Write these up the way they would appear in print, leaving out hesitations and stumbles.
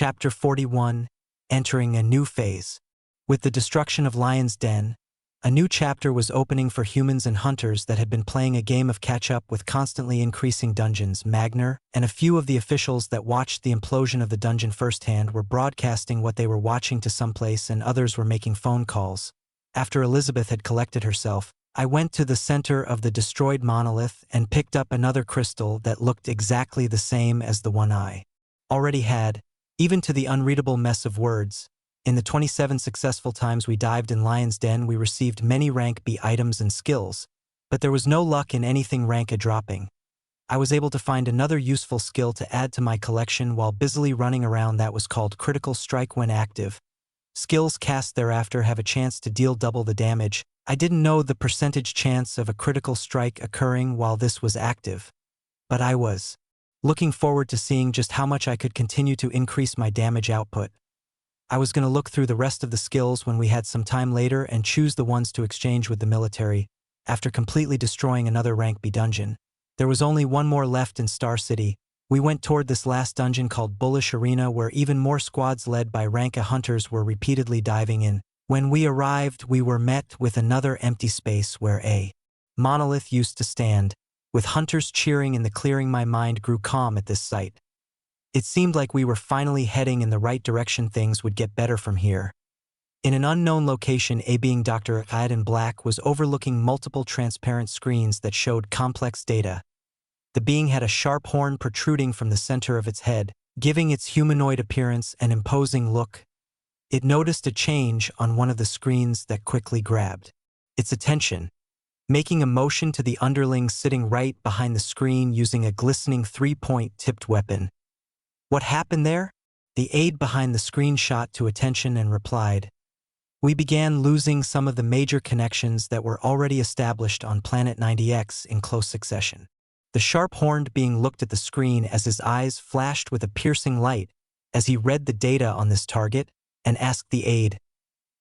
Chapter 41, Entering a New Phase. With the destruction of Lion's Den, a new chapter was opening for humans and hunters that had been playing a game of catch-up with constantly increasing dungeons. Magner and a few of the officials that watched the implosion of the dungeon firsthand were broadcasting what they were watching to someplace, and others were making phone calls. After Elizabeth had collected herself, I went to the center of the destroyed monolith and picked up another crystal that looked exactly the same as the one I already had, even to the unreadable mess of words. In the 27 successful times we dived in Lion's Den, we received many rank B items and skills, but there was no luck in anything rank A dropping. I was able to find another useful skill to add to my collection while busily running around that was called Critical Strike when active. Skills cast thereafter have a chance to deal double the damage. I didn't know the percentage chance of a critical strike occurring while this was active, but I was looking forward to seeing just how much I could continue to increase my damage output. I was going to look through the rest of the skills when we had some time later and choose the ones to exchange with the military. After completely destroying another rank B dungeon, there was only one more left in Star City. We went toward this last dungeon called Bullish Arena, where even more squads led by rank A hunters were repeatedly diving in. When we arrived, we were met with another empty space where a monolith used to stand. With hunters cheering in the clearing, my mind grew calm at this sight. It seemed like we were finally heading in the right direction. Things would get better from here. In an unknown location, a being Dr. Clad in black was overlooking multiple transparent screens that showed complex data. The being had a sharp horn protruding from the center of its head, giving its humanoid appearance an imposing look. It noticed a change on one of the screens that quickly grabbed its attention, making a motion to the underling sitting right behind the screen using a glistening 3-point tipped weapon. What happened there? The aide behind the screen shot to attention and replied. We began losing some of the major connections that were already established on Planet 90X in close succession. The sharp-horned being looked at the screen as his eyes flashed with a piercing light as he read the data on this target and asked the aide,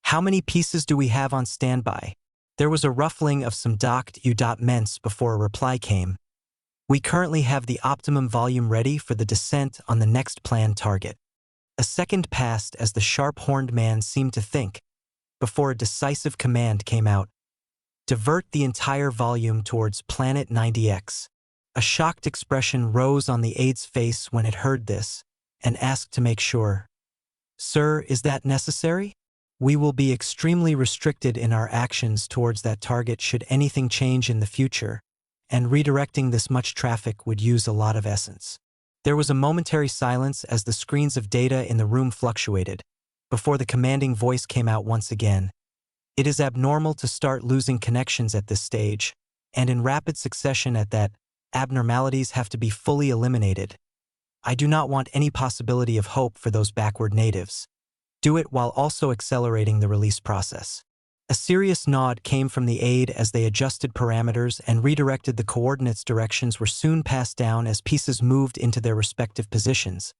"How many pieces do we have on standby?" There was a ruffling of some docked U.ments before a reply came. We currently have the optimum volume ready for the descent on the next planned target. A second passed as the sharp-horned man seemed to think, before a decisive command came out. Divert the entire volume towards Planet 90X. A shocked expression rose on the aide's face when it heard this, and asked to make sure. Sir, is that necessary? We will be extremely restricted in our actions towards that target should anything change in the future, and redirecting this much traffic would use a lot of essence. There was a momentary silence as the screens of data in the room fluctuated, before the commanding voice came out once again. It is abnormal to start losing connections at this stage, and in rapid succession at that, abnormalities have to be fully eliminated. I do not want any possibility of hope for those backward natives. Do it while also accelerating the release process. A serious nod came from the aide as they adjusted parameters and redirected the coordinates. Directions were soon passed down as pieces moved into their respective positions.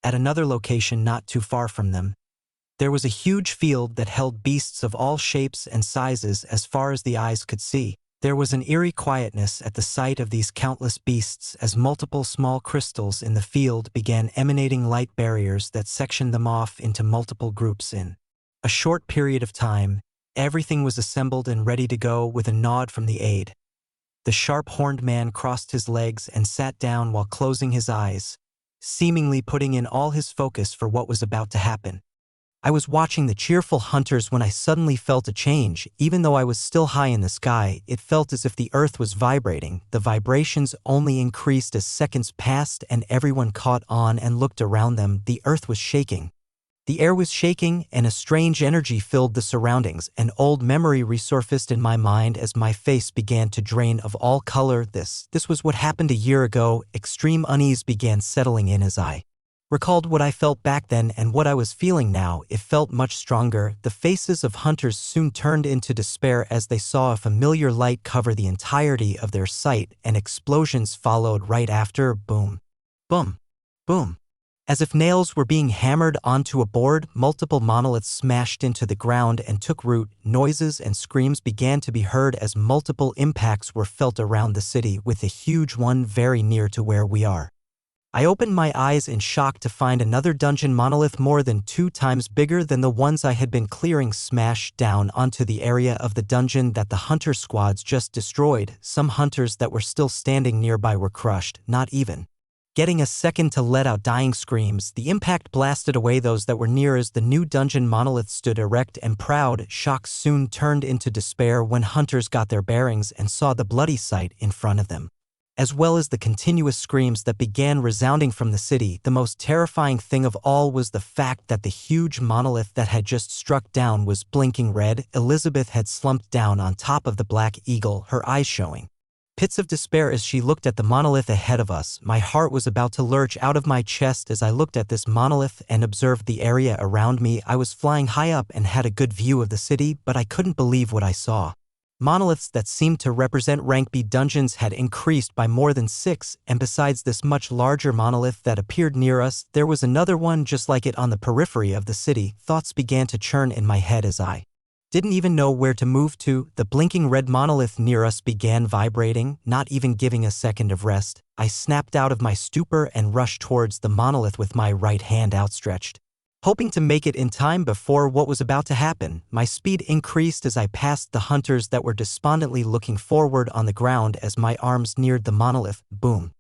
At another location not too far from them, there was a huge field that held beasts of all shapes and sizes as far as the eyes could see. There was an eerie quietness at the sight of these countless beasts as multiple small crystals in the field began emanating light barriers that sectioned them off into multiple groups. In a short period of time, everything was assembled and ready to go. With a nod from the aide, the sharp-horned man crossed his legs and sat down while closing his eyes, seemingly putting in all his focus for what was about to happen. I was watching the cheerful hunters when I suddenly felt a change. Even though I was still high in the sky, it felt as if the earth was vibrating. The vibrations only increased as seconds passed and everyone caught on and looked around them. The earth was shaking. The air was shaking and a strange energy filled the surroundings. An old memory resurfaced in my mind as my face began to drain of all color. This was what happened a year ago. Extreme unease began settling in as I recalled what I felt back then and what I was feeling now. It felt much stronger. The faces of hunters soon turned into despair as they saw a familiar light cover the entirety of their sight, and explosions followed right after. Boom, boom, boom. As if nails were being hammered onto a board, multiple monoliths smashed into the ground and took root. Noises and screams began to be heard as multiple impacts were felt around the city, with a huge one very near to where we are. I opened my eyes in shock to find another dungeon monolith more than 2 times bigger than the ones I had been clearing smashed down onto the area of the dungeon that the hunter squads just destroyed. Some hunters that were still standing nearby were crushed, not even getting a second to let out dying screams. The impact blasted away those that were near as the new dungeon monolith stood erect and proud. Shock soon turned into despair when hunters got their bearings and saw the bloody sight in front of them, as well as the continuous screams that began resounding from the city. The most terrifying thing of all was the fact that the huge monolith that had just struck down was blinking red. Elizabeth had slumped down on top of the Black Eagle, her eyes showing pits of despair as she looked at the monolith ahead of us. My heart was about to lurch out of my chest as I looked at this monolith and observed the area around me. I was flying high up and had a good view of the city, but I couldn't believe what I saw. Monoliths that seemed to represent rank B dungeons had increased by more than 6, and besides this much larger monolith that appeared near us, there was another one just like it on the periphery of the city. Thoughts began to churn in my head as I didn't even know where to move to. The blinking red monolith near us began vibrating, not even giving a second of rest. I snapped out of my stupor and rushed towards the monolith with my right hand outstretched, hoping to make it in time before what was about to happen. My speed increased as I passed the hunters that were despondently looking forward on the ground as my arms neared the monolith. Boom!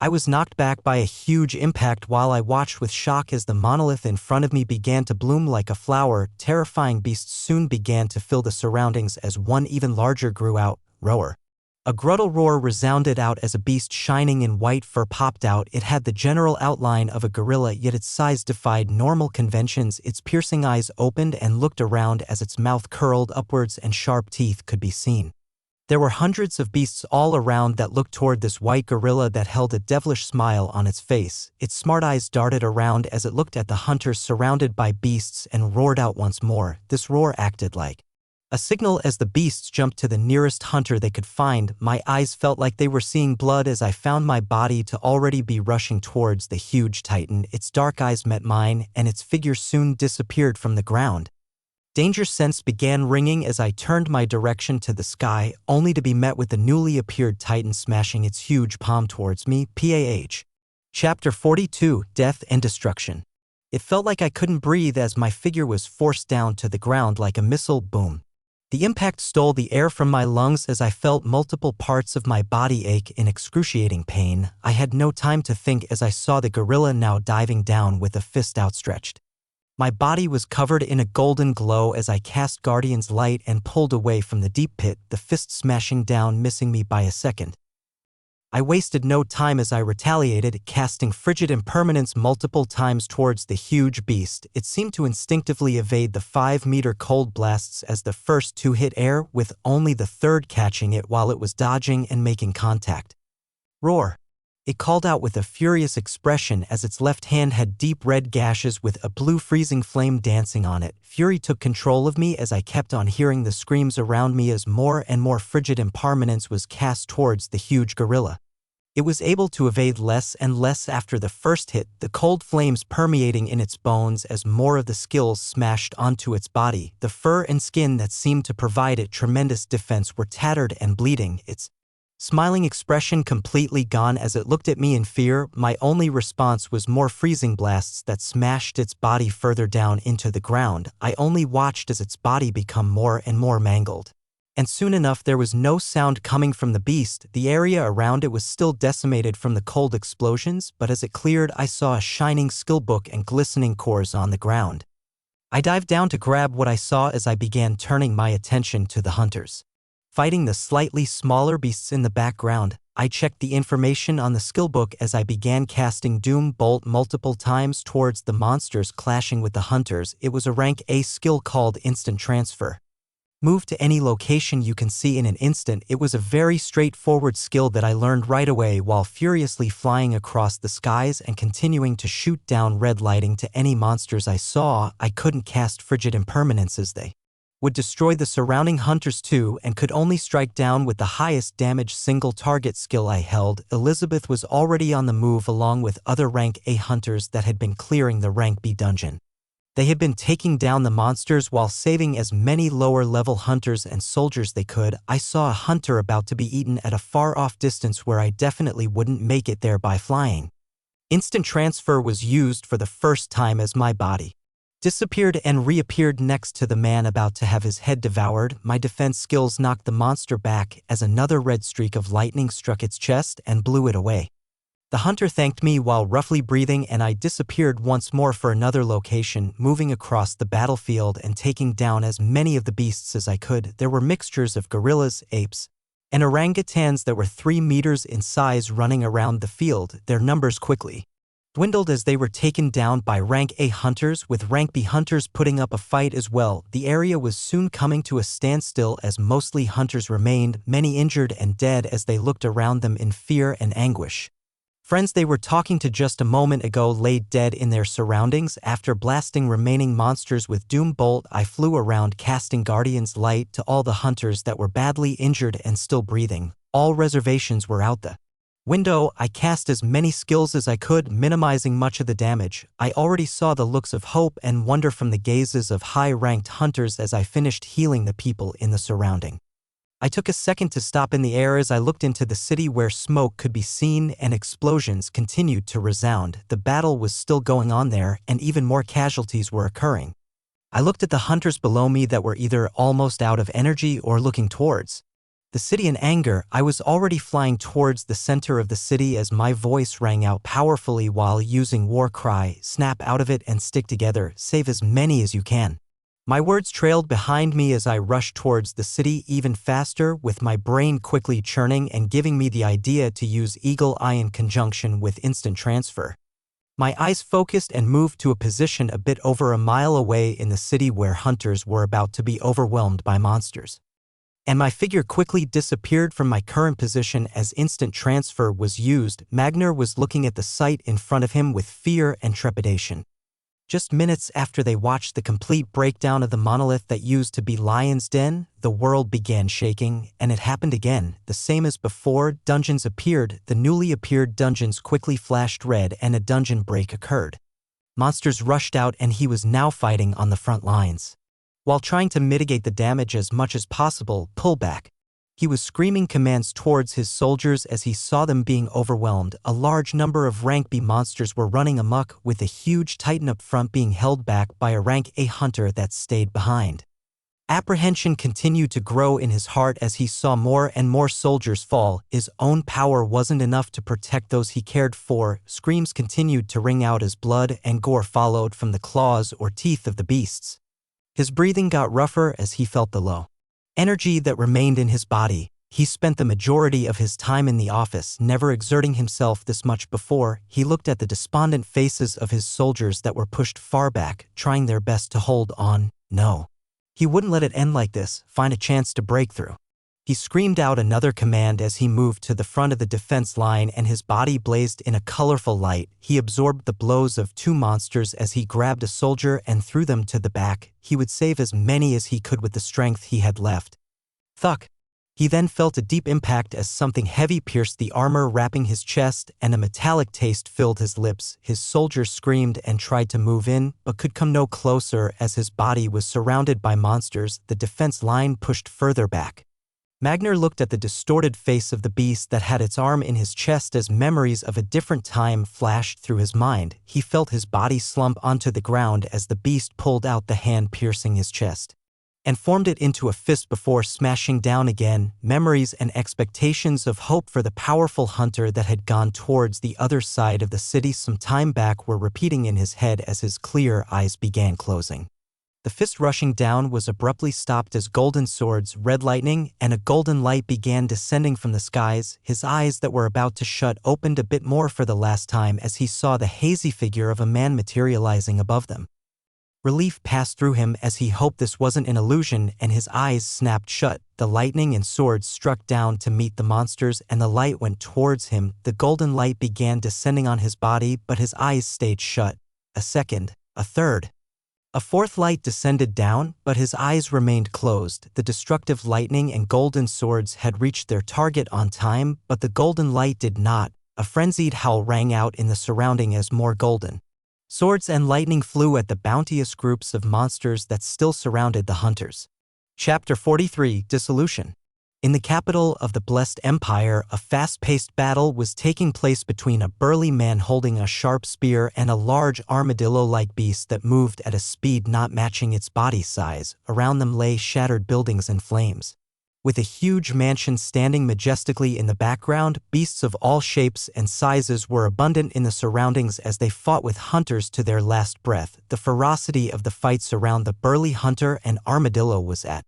I was knocked back by a huge impact while I watched with shock as the monolith in front of me began to bloom like a flower. Terrifying beasts soon began to fill the surroundings as one even larger grew out. Roar! A gruntle roar resounded out as a beast shining in white fur popped out. It had the general outline of a gorilla, yet its size defied normal conventions. Its piercing eyes opened and looked around as its mouth curled upwards and sharp teeth could be seen. There were hundreds of beasts all around that looked toward this white gorilla that held a devilish smile on its face. Its smart eyes darted around as it looked at the hunters surrounded by beasts and roared out once more. This roar acted like a signal as the beasts jumped to the nearest hunter they could find. My eyes felt like they were seeing blood as I found my body to already be rushing towards the huge titan. Its dark eyes met mine, and its figure soon disappeared from the ground. Danger sense began ringing as I turned my direction to the sky, only to be met with the newly appeared titan smashing its huge palm towards me. PAH. Chapter 42, Death and Destruction. It felt like I couldn't breathe as my figure was forced down to the ground like a missile. Boom! The impact stole the air from my lungs as I felt multiple parts of my body ache in excruciating pain. I had no time to think as I saw the gorilla now diving down with a fist outstretched. My body was covered in a golden glow as I cast Guardian's Light and pulled away from the deep pit, the fist smashing down, missing me by a second. I wasted no time as I retaliated, casting Frigid Impermanence multiple times towards the huge beast. It seemed to instinctively evade the 5-meter cold blasts as the first 2 hit air, with only the third catching it while it was dodging and making contact. Roar! It called out with a furious expression as its left hand had deep red gashes with a blue freezing flame dancing on it. Fury took control of me as I kept on hearing the screams around me as more and more Frigid Impermanence was cast towards the huge gorilla. It was able to evade less and less after the first hit, the cold flames permeating in its bones as more of the skills smashed onto its body. The fur and skin that seemed to provide it tremendous defense were tattered and bleeding, its smiling expression completely gone as it looked at me in fear. My only response was more freezing blasts that smashed its body further down into the ground. I only watched as its body become more and more mangled. And soon enough there was no sound coming from the beast. The area around it was still decimated from the cold explosions, but as it cleared I saw a shining skill book and glistening cores on the ground. I dived down to grab what I saw as I began turning my attention to the hunters fighting the slightly smaller beasts in the background. I checked the information on the skill book as I began casting Doom Bolt multiple times towards the monsters clashing with the hunters. It was a rank A skill called Instant Transfer. Move to any location you can see in an instant. It was a very straightforward skill that I learned right away while furiously flying across the skies and continuing to shoot down red lighting to any monsters I saw. I couldn't cast Frigid Impermanences. They would destroy the surrounding hunters too and could only strike down with the highest damage single target skill I held. Elizabeth was already on the move along with other rank A hunters that had been clearing the rank B dungeon. They had been taking down the monsters while saving as many lower level hunters and soldiers they could. I saw a hunter about to be eaten at a far off distance where I definitely wouldn't make it there by flying. Instant transfer was used for the first time as my body disappeared and reappeared next to the man about to have his head devoured. My defense skills knocked the monster back as another red streak of lightning struck its chest and blew it away. The hunter thanked me while roughly breathing, and I disappeared once more for another location, moving across the battlefield and taking down as many of the beasts as I could. There were mixtures of gorillas, apes, and orangutans that were 3 meters in size running around the field. Their numbers quickly dwindled as they were taken down by rank A hunters, with rank B hunters putting up a fight as well. The area was soon coming to a standstill as mostly hunters remained, many injured and dead as they looked around them in fear and anguish. Friends they were talking to just a moment ago lay dead in their surroundings. After blasting remaining monsters with Doom Bolt, I flew around casting Guardian's Light to all the hunters that were badly injured and still breathing. All reservations were out the window. I cast as many skills as I could, minimizing much of the damage. I already saw the looks of hope and wonder from the gazes of high-ranked hunters as I finished healing the people in the surrounding. I took a second to stop in the air as I looked into the city where smoke could be seen and explosions continued to resound. The battle was still going on there, and even more casualties were occurring. I looked at the hunters below me that were either almost out of energy or looking towards the city in anger. I was already flying towards the center of the city as my voice rang out powerfully while using war cry, snap out of it and stick together, save as many as you can. My words trailed behind me as I rushed towards the city even faster, with my brain quickly churning and giving me the idea to use Eagle Eye in conjunction with instant transfer. My eyes focused and moved to a position a bit over a mile away in the city where hunters were about to be overwhelmed by monsters. And my figure quickly disappeared from my current position as instant transfer was used. Magner was looking at the sight in front of him with fear and trepidation. Just minutes after they watched the complete breakdown of the monolith that used to be Lion's Den, the world began shaking, and it happened again. The same as before, dungeons appeared. The newly appeared dungeons quickly flashed red and a dungeon break occurred. Monsters rushed out and he was now fighting on the front lines. While trying to mitigate the damage as much as possible, pull back. He was screaming commands towards his soldiers as he saw them being overwhelmed. A large number of rank B monsters were running amok, with a huge Titan up front being held back by a rank A hunter that stayed behind. Apprehension continued to grow in his heart as he saw more and more soldiers fall. His own power wasn't enough to protect those he cared for. Screams continued to ring out as blood and gore followed from the claws or teeth of the beasts. His breathing got rougher as he felt the low energy that remained in his body. He spent the majority of his time in the office, never exerting himself this much before. He looked at the despondent faces of his soldiers that were pushed far back, trying their best to hold on. No. He wouldn't let it end like this, find a chance to break through. He screamed out another command as he moved to the front of the defense line and his body blazed in a colorful light. He absorbed the blows of 2 monsters as he grabbed a soldier and threw them to the back. He would save as many as he could with the strength he had left. Thunk. He then felt a deep impact as something heavy pierced the armor wrapping his chest and a metallic taste filled his lips. His soldier screamed and tried to move in, but could come no closer as his body was surrounded by monsters. The defense line pushed further back. Magner looked at the distorted face of the beast that had its arm in his chest as memories of a different time flashed through his mind. He felt his body slump onto the ground as the beast pulled out the hand piercing his chest and formed it into a fist before smashing down again. Memories and expectations of hope for the powerful hunter that had gone towards the other side of the city some time back were repeating in his head as his clear eyes began closing. The fist rushing down was abruptly stopped as golden swords, red lightning, and a golden light began descending from the skies. His eyes that were about to shut opened a bit more for the last time as he saw the hazy figure of a man materializing above them. Relief passed through him as he hoped this wasn't an illusion, and his eyes snapped shut. The lightning and swords struck down to meet the monsters and the light went towards him. The golden light began descending on his body, but his eyes stayed shut. A second, a third. A fourth light descended down, but his eyes remained closed. The destructive lightning and golden swords had reached their target on time, but the golden light did not. A frenzied howl rang out in the surrounding as more golden swords and lightning flew at the bounteous groups of monsters that still surrounded the hunters. Chapter 43, Dissolution. In the capital of the Blessed Empire, a fast-paced battle was taking place between a burly man holding a sharp spear and a large armadillo-like beast that moved at a speed not matching its body size. Around them lay shattered buildings and flames. With a huge mansion standing majestically in the background, beasts of all shapes and sizes were abundant in the surroundings as they fought with hunters to their last breath. The ferocity of the fights around the burly hunter and armadillo was at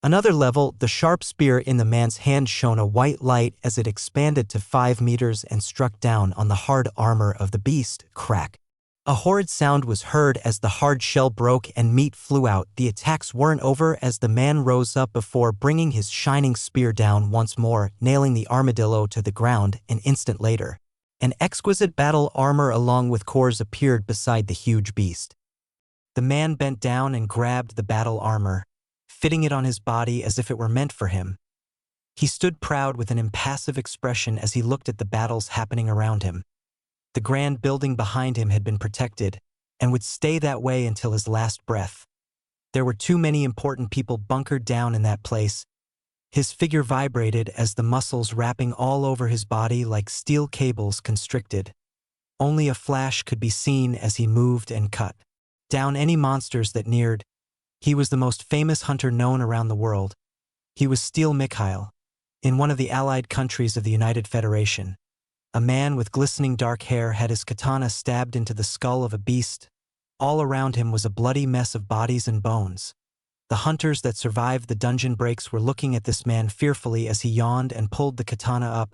another level. The sharp spear in the man's hand shone a white light as it expanded to 5 meters and struck down on the hard armor of the beast. Crack! A horrid sound was heard as the hard shell broke and meat flew out. The attacks weren't over as the man rose up before bringing his shining spear down once more, nailing the armadillo to the ground. An instant later, an exquisite battle armor along with cores appeared beside the huge beast. The man bent down and grabbed the battle armor, fitting it on his body as if it were meant for him. He stood proud with an impassive expression as he looked at the battles happening around him. The grand building behind him had been protected, and would stay that way until his last breath. There were too many important people bunkered down in that place. His figure vibrated as the muscles wrapping all over his body like steel cables constricted. Only a flash could be seen as he moved and cut down any monsters that neared. He was the most famous hunter known around the world. He was Steel Mikhail, in one of the allied countries of the United Federation. A man with glistening dark hair had his katana stabbed into the skull of a beast. All around him was a bloody mess of bodies and bones. The hunters that survived the dungeon breaks were looking at this man fearfully as he yawned and pulled the katana up.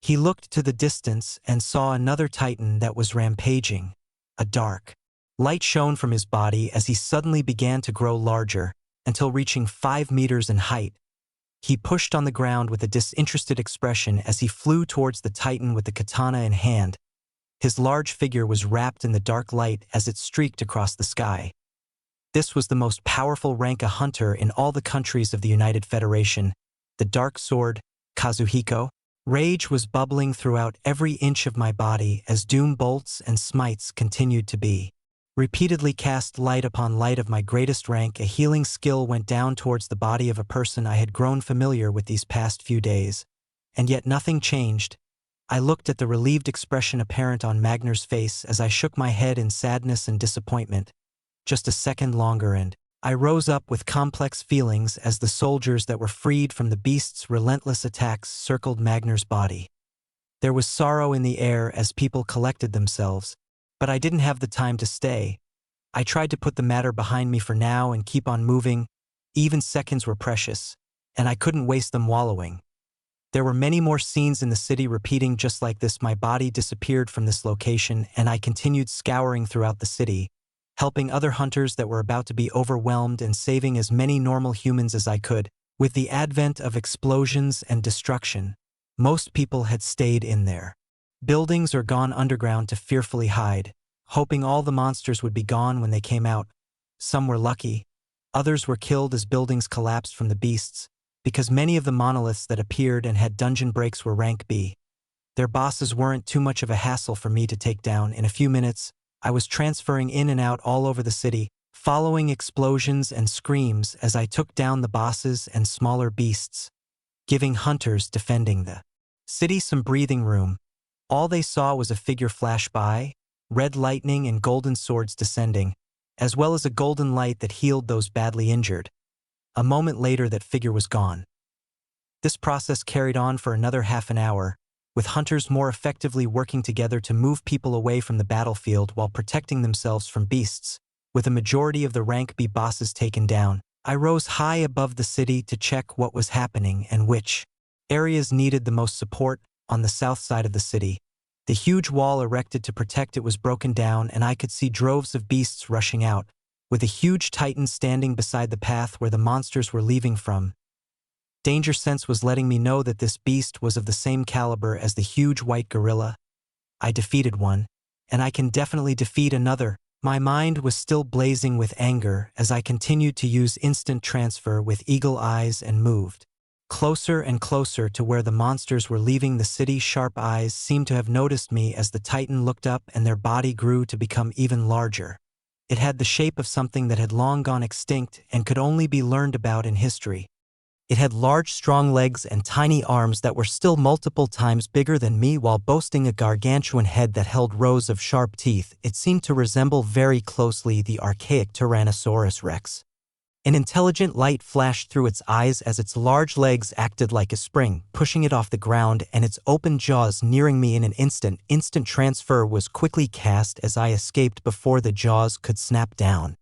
He looked to the distance and saw another titan that was rampaging. A dark light shone from his body as he suddenly began to grow larger, until reaching 5 meters in height. He pushed on the ground with a disinterested expression as he flew towards the titan with the katana in hand. His large figure was wrapped in the dark light as it streaked across the sky. This was the most powerful rank a hunter in all the countries of the United Federation, the dark sword, Kazuhiko. Rage was bubbling throughout every inch of my body as doom bolts and smites continued to be repeatedly cast light upon light of my greatest rank. A healing skill went down towards the body of a person I had grown familiar with these past few days. And yet nothing changed. I looked at the relieved expression apparent on Magnur's face as I shook my head in sadness and disappointment. Just a second longer and I rose up with complex feelings as the soldiers that were freed from the beast's relentless attacks circled Magnur's body. There was sorrow in the air as people collected themselves. But I didn't have the time to stay. I tried to put the matter behind me for now and keep on moving. Even seconds were precious, and I couldn't waste them wallowing. There were many more scenes in the city repeating just like this. My body disappeared from this location, and I continued scouring throughout the city, helping other hunters that were about to be overwhelmed and saving as many normal humans as I could. With the advent of explosions and destruction, most people had stayed in there. Buildings or gone underground to fearfully hide, hoping all the monsters would be gone when they came out. Some were lucky. Others were killed as buildings collapsed from the beasts, because many of the monoliths that appeared and had dungeon breaks were rank B. Their bosses weren't too much of a hassle for me to take down. In a few minutes, I was transferring in and out all over the city, following explosions and screams as I took down the bosses and smaller beasts, giving hunters defending the city some breathing room. All they saw was a figure flash by, red lightning and golden swords descending, as well as a golden light that healed those badly injured. A moment later that figure was gone. This process carried on for another half an hour, with hunters more effectively working together to move people away from the battlefield while protecting themselves from beasts. With a majority of the rank B bosses taken down, I rose high above the city to check what was happening and which areas needed the most support. On the south side of the city, the huge wall erected to protect it was broken down, and I could see droves of beasts rushing out, with a huge titan standing beside the path where the monsters were leaving from. Danger sense was letting me know that this beast was of the same caliber as the huge white gorilla. I defeated one, and I can definitely defeat another. My mind was still blazing with anger as I continued to use instant transfer with eagle eyes and moved closer and closer to where the monsters were leaving the city. Sharp eyes seemed to have noticed me as the titan looked up, and their body grew to become even larger. It had the shape of something that had long gone extinct and could only be learned about in history. It had large, strong legs and tiny arms that were still multiple times bigger than me while boasting a gargantuan head that held rows of sharp teeth. It seemed to resemble very closely the archaic Tyrannosaurus rex. An intelligent light flashed through its eyes as its large legs acted like a spring, pushing it off the ground and its open jaws nearing me in an instant. Instant transfer was quickly cast as I escaped before the jaws could snap down.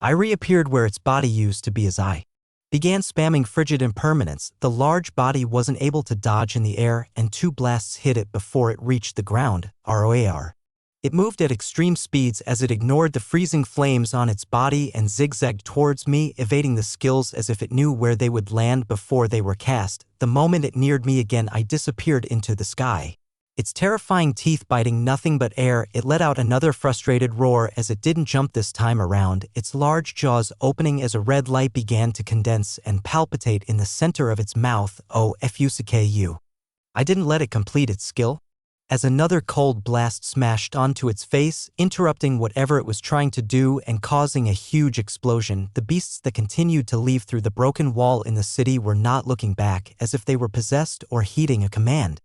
I reappeared where its body used to be as I began spamming frigid impermanence. The large body wasn't able to dodge in the air, and 2 blasts hit it before it reached the ground. ROAR. It moved at extreme speeds as it ignored the freezing flames on its body and zigzagged towards me, evading the skills as if it knew where they would land before they were cast. The moment it neared me again, I disappeared into the sky. Its terrifying teeth biting nothing but air, it let out another frustrated roar as it didn't jump this time around, its large jaws opening as a red light began to condense and palpitate in the center of its mouth. Oh, FUCKU. I didn't let it complete its skill, as another cold blast smashed onto its face, interrupting whatever it was trying to do and causing a huge explosion. The beasts that continued to leave through the broken wall in the city were not looking back, as if they were possessed or heeding a command.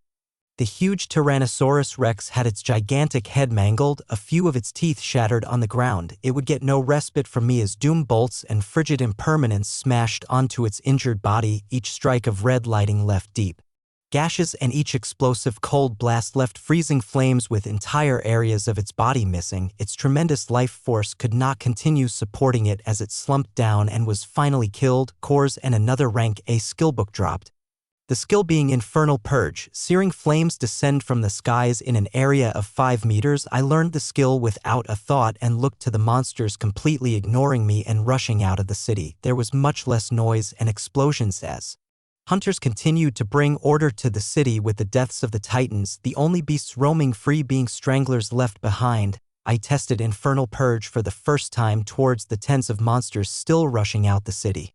The huge Tyrannosaurus rex had its gigantic head mangled, a few of its teeth shattered on the ground. It would get no respite from me as doom bolts and frigid impermanence smashed onto its injured body. Each strike of red lighting left deep gashes, and each explosive cold blast left freezing flames with entire areas of its body missing. Its tremendous life force could not continue supporting it as it slumped down and was finally killed. Cores and another rank A skillbook dropped. The skill being Infernal Purge. Searing flames descend from the skies in an area of 5 meters. I learned the skill without a thought and looked to the monsters completely ignoring me and rushing out of the city. There was much less noise and explosions as hunters continued to bring order to the city with the deaths of the titans, the only beasts roaming free being stranglers left behind. I tested Infernal Purge for the first time towards the tens of monsters still rushing out the city.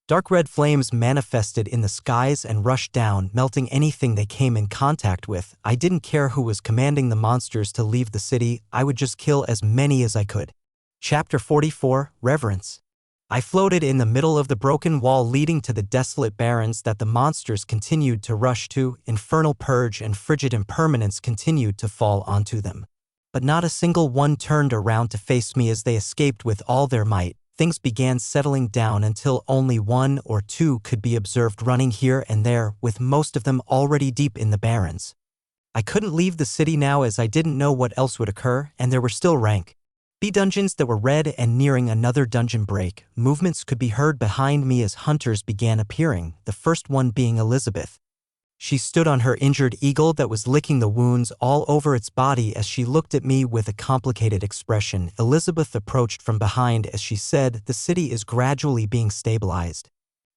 Dark red flames manifested in the skies and rushed down, melting anything they came in contact with. I didn't care who was commanding the monsters to leave the city, I would just kill as many as I could. Chapter 44, Reverence. I floated in the middle of the broken wall leading to the desolate barrens that the monsters continued to rush to. Infernal Purge and frigid impermanence continued to fall onto them. But not a single one turned around to face me as they escaped with all their might. Things began settling down until only 1 or 2 could be observed running here and there, with most of them already deep in the barrens. I couldn't leave the city now as I didn't know what else would occur, and there were still rank B dungeons that were red and nearing another dungeon break. Movements could be heard behind me as hunters began appearing, the first one being Elizabeth. She stood on her injured eagle that was licking the wounds all over its body as she looked at me with a complicated expression. Elizabeth approached from behind as she said, "The city is gradually being stabilized,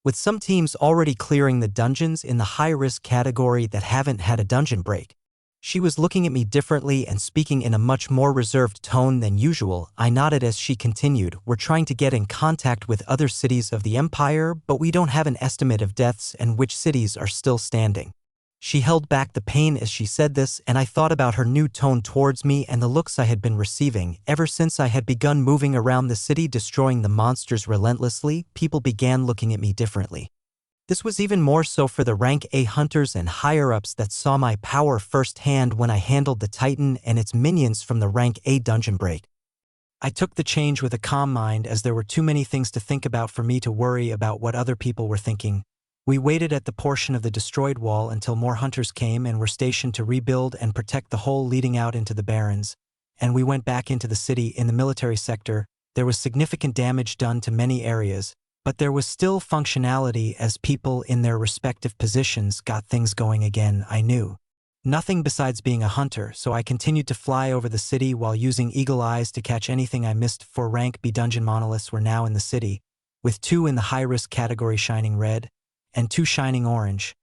with some teams already clearing the dungeons in the high-risk category that haven't had a dungeon break." She was looking at me differently and speaking in a much more reserved tone than usual. I nodded as she continued, "We're trying to get in contact with other cities of the Empire, but we don't have an estimate of deaths and which cities are still standing." She held back the pain as she said this, and I thought about her new tone towards me and the looks I had been receiving. Ever since I had begun moving around the city destroying the monsters relentlessly, people began looking at me differently. This was even more so for the rank A hunters and higher-ups that saw my power firsthand when I handled the Titan and its minions from the rank A dungeon break. I took the change with a calm mind as there were too many things to think about for me to worry about what other people were thinking. We waited at the portion of the destroyed wall until more hunters came and were stationed to rebuild and protect the hole leading out into the barrens, and we went back into the city. In the military sector, there was significant damage done to many areas, but there was still functionality as people in their respective positions got things going again. I knew nothing besides being a hunter, so I continued to fly over the city while using eagle eyes to catch anything I missed. 4 rank B dungeon monoliths were now in the city, with 2 in the high-risk category shining red and 2 shining orange.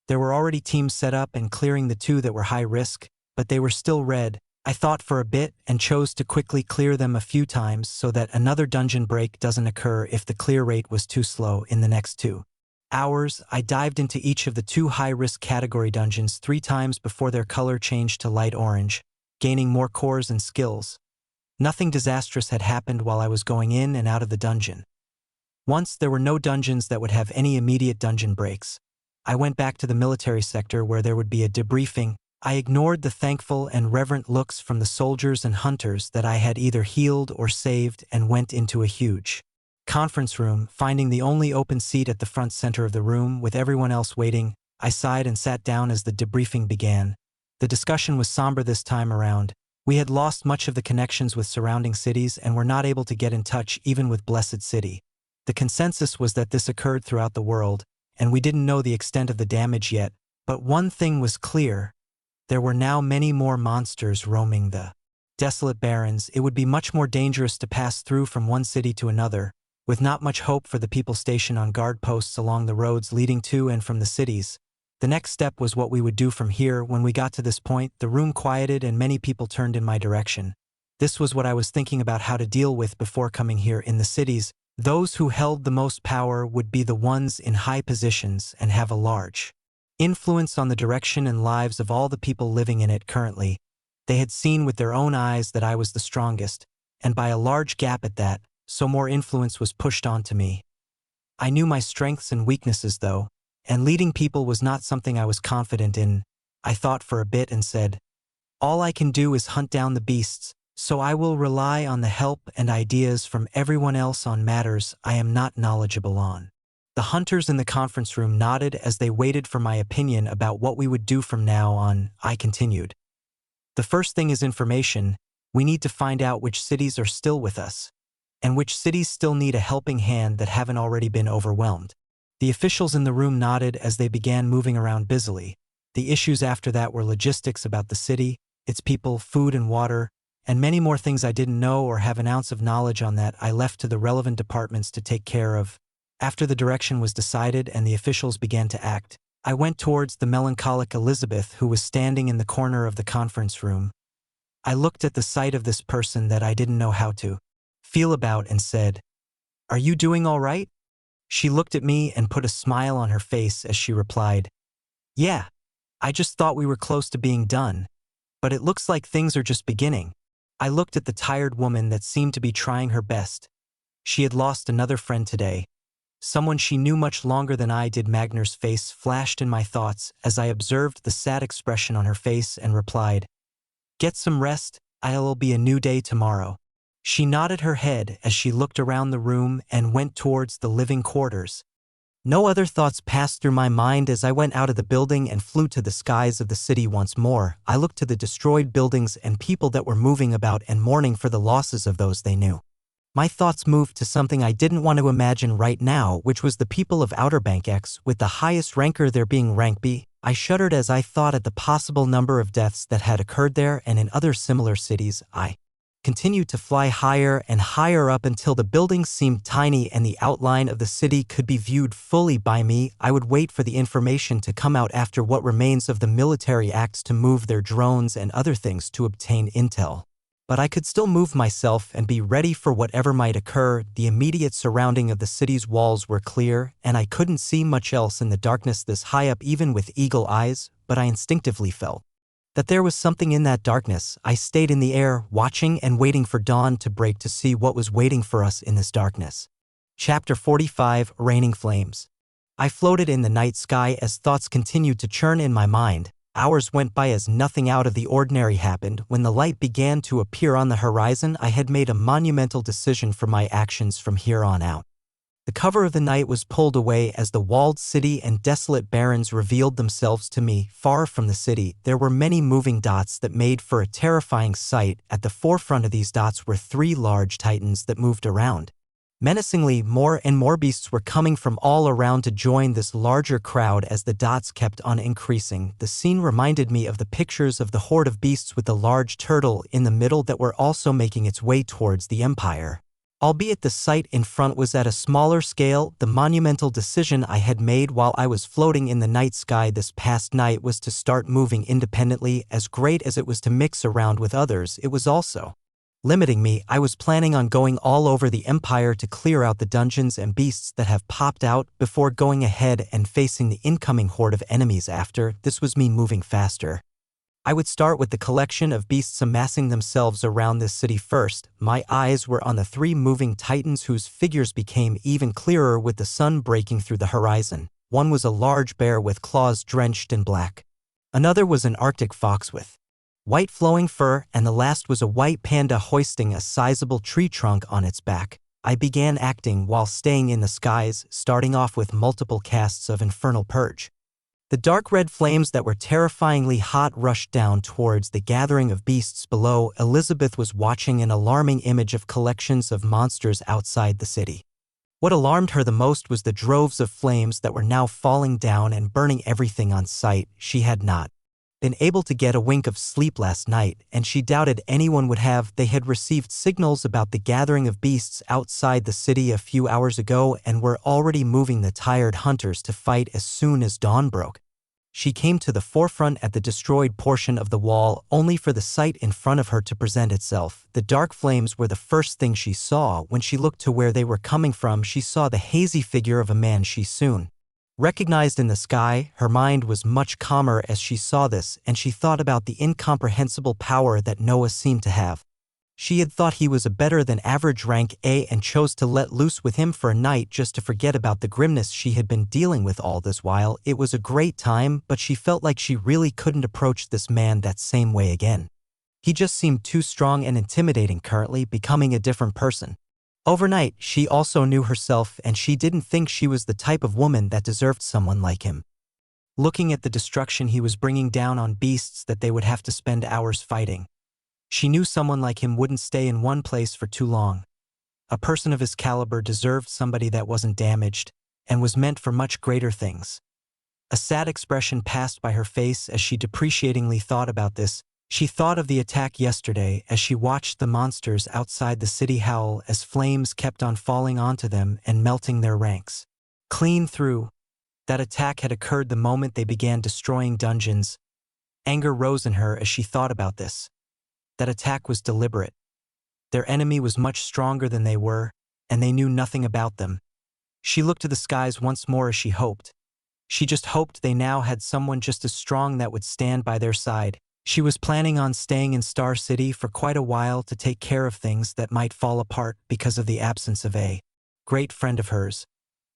There were already teams set up and clearing the 2 that were high risk, but they were still red. I thought for a bit and chose to quickly clear them a few times so that another dungeon break doesn't occur if the clear rate was too slow. In the next 2 hours, I dived into each of the 2 high-risk category dungeons 3 times before their color changed to light orange, gaining more cores and skills. Nothing disastrous had happened while I was going in and out of the dungeon. Once there were no dungeons that would have any immediate dungeon breaks. I went back to the military sector where there would be a debriefing. I ignored the thankful and reverent looks from the soldiers and hunters that I had either healed or saved and went into a huge conference room, finding the only open seat at the front center of the room with everyone else waiting. I sighed and sat down as the debriefing began. The discussion was somber this time around. We had lost much of the connections with surrounding cities and were not able to get in touch even with Blessed City. The consensus was that this occurred throughout the world, and we didn't know the extent of the damage yet, but one thing was clear. There were now many more monsters roaming the desolate barrens. It would be much more dangerous to pass through from one city to another, with not much hope for the people stationed on guard posts along the roads leading to and from the cities. The next step was what we would do from here. When we got to this point, the room quieted and many people turned in my direction. This was what I was thinking about how to deal with before coming here. In the cities, those who held the most power would be the ones in high positions and have a large influence on the direction and lives of all the people living in it currently. They had seen with their own eyes that I was the strongest, and by a large gap at that, so more influence was pushed onto me. I knew my strengths and weaknesses though, and leading people was not something I was confident in. I thought for a bit and said, all I can do is hunt down the beasts, so I will rely on the help and ideas from everyone else on matters I am not knowledgeable on. The hunters in the conference room nodded as they waited for my opinion about what we would do from now on. I continued. The first thing is information. We need to find out which cities are still with us, and which cities still need a helping hand that haven't already been overwhelmed. The officials in the room nodded as they began moving around busily. The issues after that were logistics about the city, its people, food and water, and many more things I didn't know or have an ounce of knowledge on that I left to the relevant departments to take care of. After the direction was decided and the officials began to act, I went towards the melancholic Elizabeth who was standing in the corner of the conference room. I looked at the sight of this person that I didn't know how to feel about and said, "Are you doing all right?" She looked at me and put a smile on her face as she replied, "Yeah, I just thought we were close to being done, but it looks like things are just beginning." I looked at the tired woman that seemed to be trying her best. She had lost another friend today, someone she knew much longer than I did. Magner's face flashed in my thoughts as I observed the sad expression on her face and replied, "Get some rest, it'll be a new day tomorrow." She nodded her head as she looked around the room and went towards the living quarters. No other thoughts passed through my mind as I went out of the building and flew to the skies of the city once more. I looked to the destroyed buildings and people that were moving about and mourning for the losses of those they knew. My thoughts moved to something I didn't want to imagine right now, which was the people of Outer Bank X, with the highest ranker there being rank B. I shuddered as I thought at the possible number of deaths that had occurred there and in other similar cities. I continued to fly higher and higher up until the buildings seemed tiny and the outline of the city could be viewed fully by me. I would wait for the information to come out after what remains of the military acts to move their drones and other things to obtain intel. But I could still move myself and be ready for whatever might occur. The immediate surrounding of the city's walls were clear, and I couldn't see much else in the darkness this high up even with eagle eyes, but I instinctively felt that there was something in that darkness. I stayed in the air, watching and waiting for dawn to break to see what was waiting for us in this darkness. Chapter 45, Raining Flames. I floated in the night sky as thoughts continued to churn in my mind. Hours went by as nothing out of the ordinary happened. When the light began to appear on the horizon, I had made a monumental decision for my actions from here on out. The cover of the night was pulled away as the walled city and desolate barrens revealed themselves to me. Far from the city, there were many moving dots that made for a terrifying sight. At the forefront of these dots were 3 large titans that moved around. Menacingly, more and more beasts were coming from all around to join this larger crowd as the dots kept on increasing. The scene reminded me of the pictures of the horde of beasts with the large turtle in the middle that were also making its way towards the Empire. Albeit the sight in front was at a smaller scale, the monumental decision I had made while I was floating in the night sky this past night was to start moving independently. As great as it was to mix around with others, it was also limiting me. I was planning on going all over the Empire to clear out the dungeons and beasts that have popped out before going ahead and facing the incoming horde of enemies after. This was me moving faster. I would start with the collection of beasts amassing themselves around this city first. My eyes were on the three moving titans whose figures became even clearer with the sun breaking through the horizon. One was a large bear with claws drenched in black. Another was an Arctic fox with white flowing fur, and the last was a white panda hoisting a sizable tree trunk on its back. I began acting while staying in the skies, starting off with multiple casts of infernal purge. The dark red flames that were terrifyingly hot rushed down towards the gathering of beasts below. Elizabeth was watching an alarming image of collections of monsters outside the city. What alarmed her the most was the droves of flames that were now falling down and burning everything on sight. She had not been able to get a wink of sleep last night, and she doubted anyone would have. They had received signals about the gathering of beasts outside the city a few hours ago and were already moving the tired hunters to fight as soon as dawn broke. She came to the forefront at the destroyed portion of the wall, only for the sight in front of her to present itself. The dark flames were the first thing she saw. When she looked to where they were coming from, she saw the hazy figure of a man she soon recognized in the sky. Her mind was much calmer as she saw this, and she thought about the incomprehensible power that Noah seemed to have. She had thought he was a better than average rank A and chose to let loose with him for a night just to forget about the grimness she had been dealing with all this while. It was a great time, but she felt like she really couldn't approach this man that same way again. He just seemed too strong and intimidating, currently becoming a different person. Overnight, she also knew herself, and she didn't think she was the type of woman that deserved someone like him. Looking at the destruction he was bringing down on beasts that they would have to spend hours fighting, she knew someone like him wouldn't stay in one place for too long. A person of his caliber deserved somebody that wasn't damaged and was meant for much greater things. A sad expression passed by her face as she depreciatingly thought about this. She thought of the attack yesterday as she watched the monsters outside the city howl as flames kept on falling onto them and melting their ranks clean through. That attack had occurred the moment they began destroying dungeons. Anger rose in her as she thought about this. That attack was deliberate. Their enemy was much stronger than they were, and they knew nothing about them. She looked to the skies once more as she hoped. She just hoped they now had someone just as strong that would stand by their side. She was planning on staying in Star City for quite a while to take care of things that might fall apart because of the absence of a great friend of hers.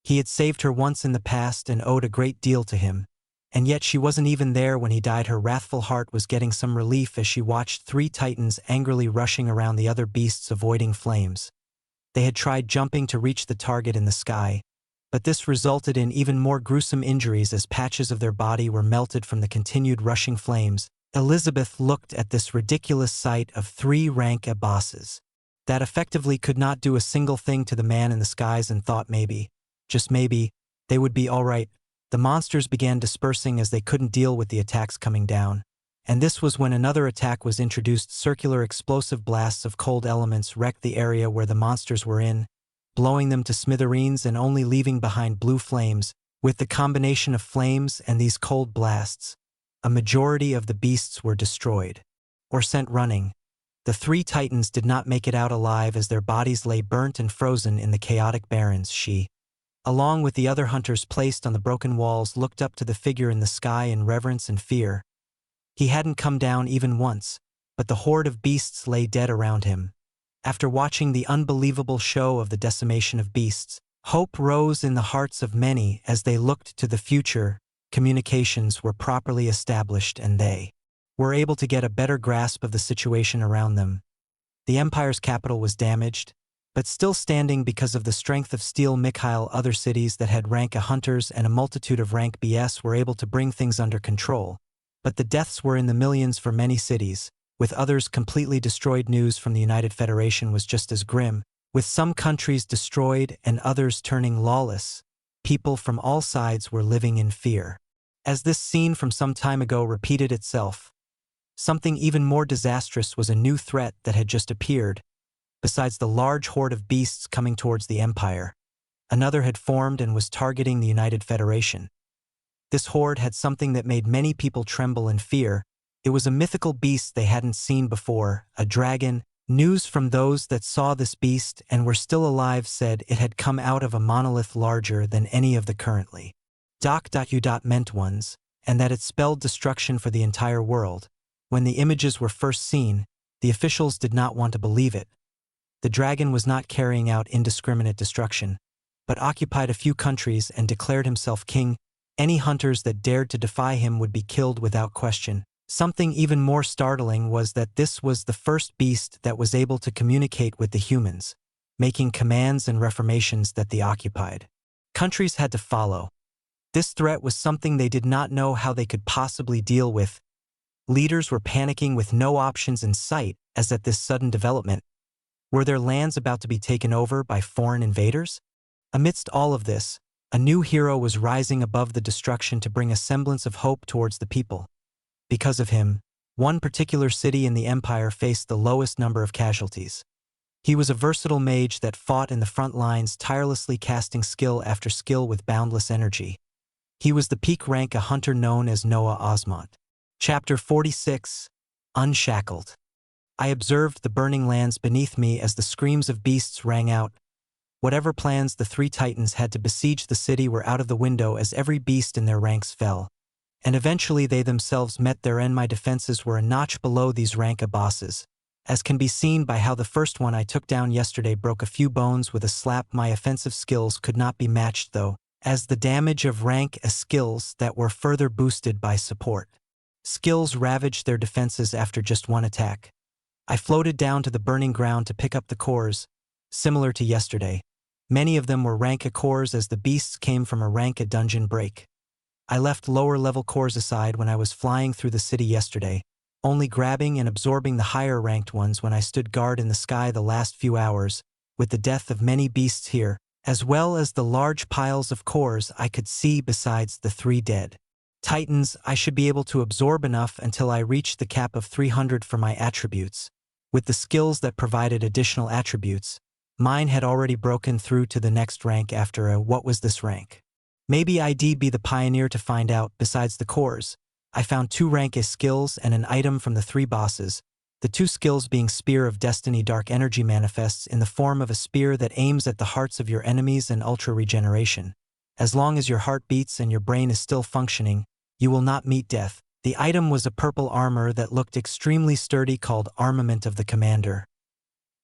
He had saved her once in the past and owed a great deal to him, and yet she wasn't even there when he died. Her wrathful heart was getting some relief as she watched three titans angrily rushing around the other beasts, avoiding flames. They had tried jumping to reach the target in the sky, but this resulted in even more gruesome injuries as patches of their body were melted from the continued rushing flames. Elizabeth looked at this ridiculous sight of three rank A bosses that effectively could not do a single thing to the man in the skies and thought maybe, just maybe, they would be all right. The monsters began dispersing as they couldn't deal with the attacks coming down. And this was when another attack was introduced. Circular explosive blasts of cold elements wrecked the area where the monsters were in, blowing them to smithereens and only leaving behind blue flames. With the combination of flames and these cold blasts, a majority of the beasts were destroyed or sent running. The three titans did not make it out alive as their bodies lay burnt and frozen in the chaotic barrens. She, along with the other hunters placed on the broken walls, looked up to the figure in the sky in reverence and fear. He hadn't come down even once, but the horde of beasts lay dead around him. After watching the unbelievable show of the decimation of beasts, hope rose in the hearts of many as they looked to the future. Communications were properly established and they were able to get a better grasp of the situation around them. The Empire's capital was damaged, but still standing because of the strength of steel. Mikhail, other cities that had rank A hunters and a multitude of rank BS were able to bring things under control, but the deaths were in the millions for many cities, with others completely destroyed. News from the United Federation was just as grim, with some countries destroyed and others turning lawless. People from all sides were living in fear. As this scene from some time ago repeated itself, something even more disastrous was a new threat that had just appeared. Besides the large horde of beasts coming towards the Empire, another had formed and was targeting the United Federation. This horde had something that made many people tremble in fear. It was a mythical beast they hadn't seen before, a dragon. News from those that saw this beast and were still alive said it had come out of a monolith larger than any of the currently meant ones, and that it spelled destruction for the entire world. When the images were first seen, the officials did not want to believe it. The dragon was not carrying out indiscriminate destruction, but occupied a few countries and declared himself king. Any hunters that dared to defy him would be killed without question. Something even more startling was that this was the first beast that was able to communicate with the humans, making commands and reformations that they occupied. Countries had to follow. This threat was something they did not know how they could possibly deal with. Leaders were panicking with no options in sight as at this sudden development. Were their lands about to be taken over by foreign invaders? Amidst all of this, a new hero was rising above the destruction to bring a semblance of hope towards the people. Because of him, one particular city in the empire faced the lowest number of casualties. He was a versatile mage that fought in the front lines, tirelessly casting skill after skill with boundless energy. He was the peak rank, a hunter known as Noah Osmont. Chapter 46. Unshackled. I observed the burning lands beneath me as the screams of beasts rang out. Whatever plans the three titans had to besiege the city were out of the window as every beast in their ranks fell. And eventually they themselves met their end. My defenses were a notch below these rank bosses, as can be seen by how the first one I took down yesterday broke a few bones with a slap. My offensive skills could not be matched though, as the damage of rank skills that were further boosted by support skills ravaged their defenses after just one attack. I floated down to the burning ground to pick up the cores, similar to yesterday. Many of them were rank cores as the beasts came from a rank dungeon break. I left lower-level cores aside when I was flying through the city yesterday, only grabbing and absorbing the higher-ranked ones when I stood guard in the sky the last few hours. With the death of many beasts here, as well as the large piles of cores I could see besides the 3 dead titans, I should be able to absorb enough until I reached the cap of 300 for my attributes. With the skills that provided additional attributes, mine had already broken through to the next rank after a what was this rank? Maybe I'd be the pioneer to find out. Besides the cores, I found 2 rank skills and an item from the 3 bosses, the 2 skills being Spear of Destiny. Dark energy manifests in the form of a spear that aims at the hearts of your enemies, and ultra regeneration. As long as your heart beats and your brain is still functioning, you will not meet death. The item was a purple armor that looked extremely sturdy called Armament of the Commander.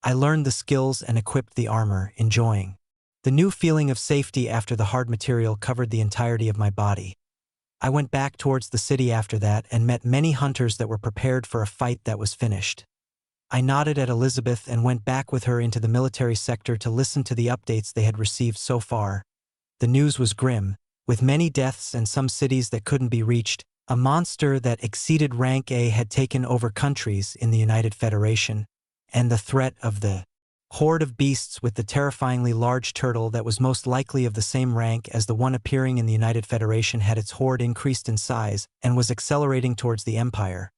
I learned the skills and equipped the armor, enjoying the new feeling of safety after the hard material covered the entirety of my body. I went back towards the city after that and met many hunters that were prepared for a fight that was finished. I nodded at Elizabeth and went back with her into the military sector to listen to the updates they had received so far. The news was grim, with many deaths and some cities that couldn't be reached. A monster that exceeded rank A had taken over countries in the United Federation, and the threat of the horde of beasts with the terrifyingly large turtle that was most likely of the same rank as the one appearing in the United Federation had its horde increased in size and was accelerating towards the Empire.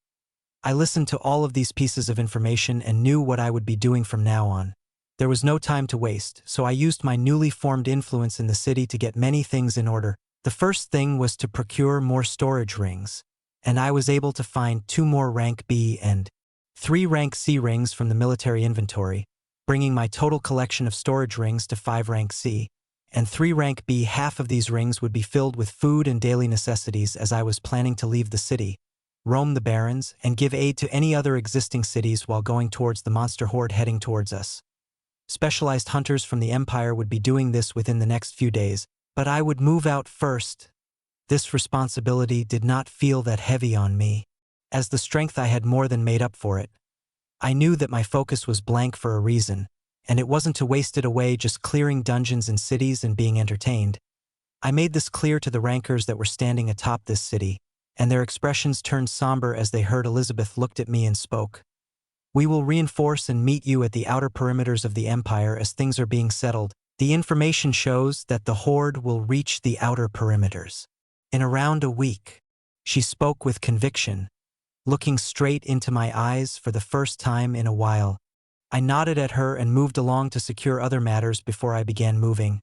I listened to all of these pieces of information and knew what I would be doing from now on. There was no time to waste, so I used my newly formed influence in the city to get many things in order. The first thing was to procure more storage rings, and I was able to find 2 more rank B and 3 rank C rings from the military inventory, bringing my total collection of storage rings to 5 rank C, and 3 rank B. Half of these rings would be filled with food and daily necessities, as I was planning to leave the city, roam the barrens, and give aid to any other existing cities while going towards the monster horde heading towards us. Specialized hunters from the Empire would be doing this within the next few days, but I would move out first. This responsibility did not feel that heavy on me, as the strength I had more than made up for it. I knew that my focus was blank for a reason, and it wasn't to waste it away just clearing dungeons and cities and being entertained. I made this clear to the rankers that were standing atop this city, and their expressions turned somber as they heard Elizabeth looked at me and spoke. We will reinforce and meet you at the outer perimeters of the Empire as things are being settled. The information shows that the horde will reach the outer perimeters in around a week. She spoke with conviction, looking straight into my eyes for the first time in a while. I nodded at her and moved along to secure other matters before I began moving.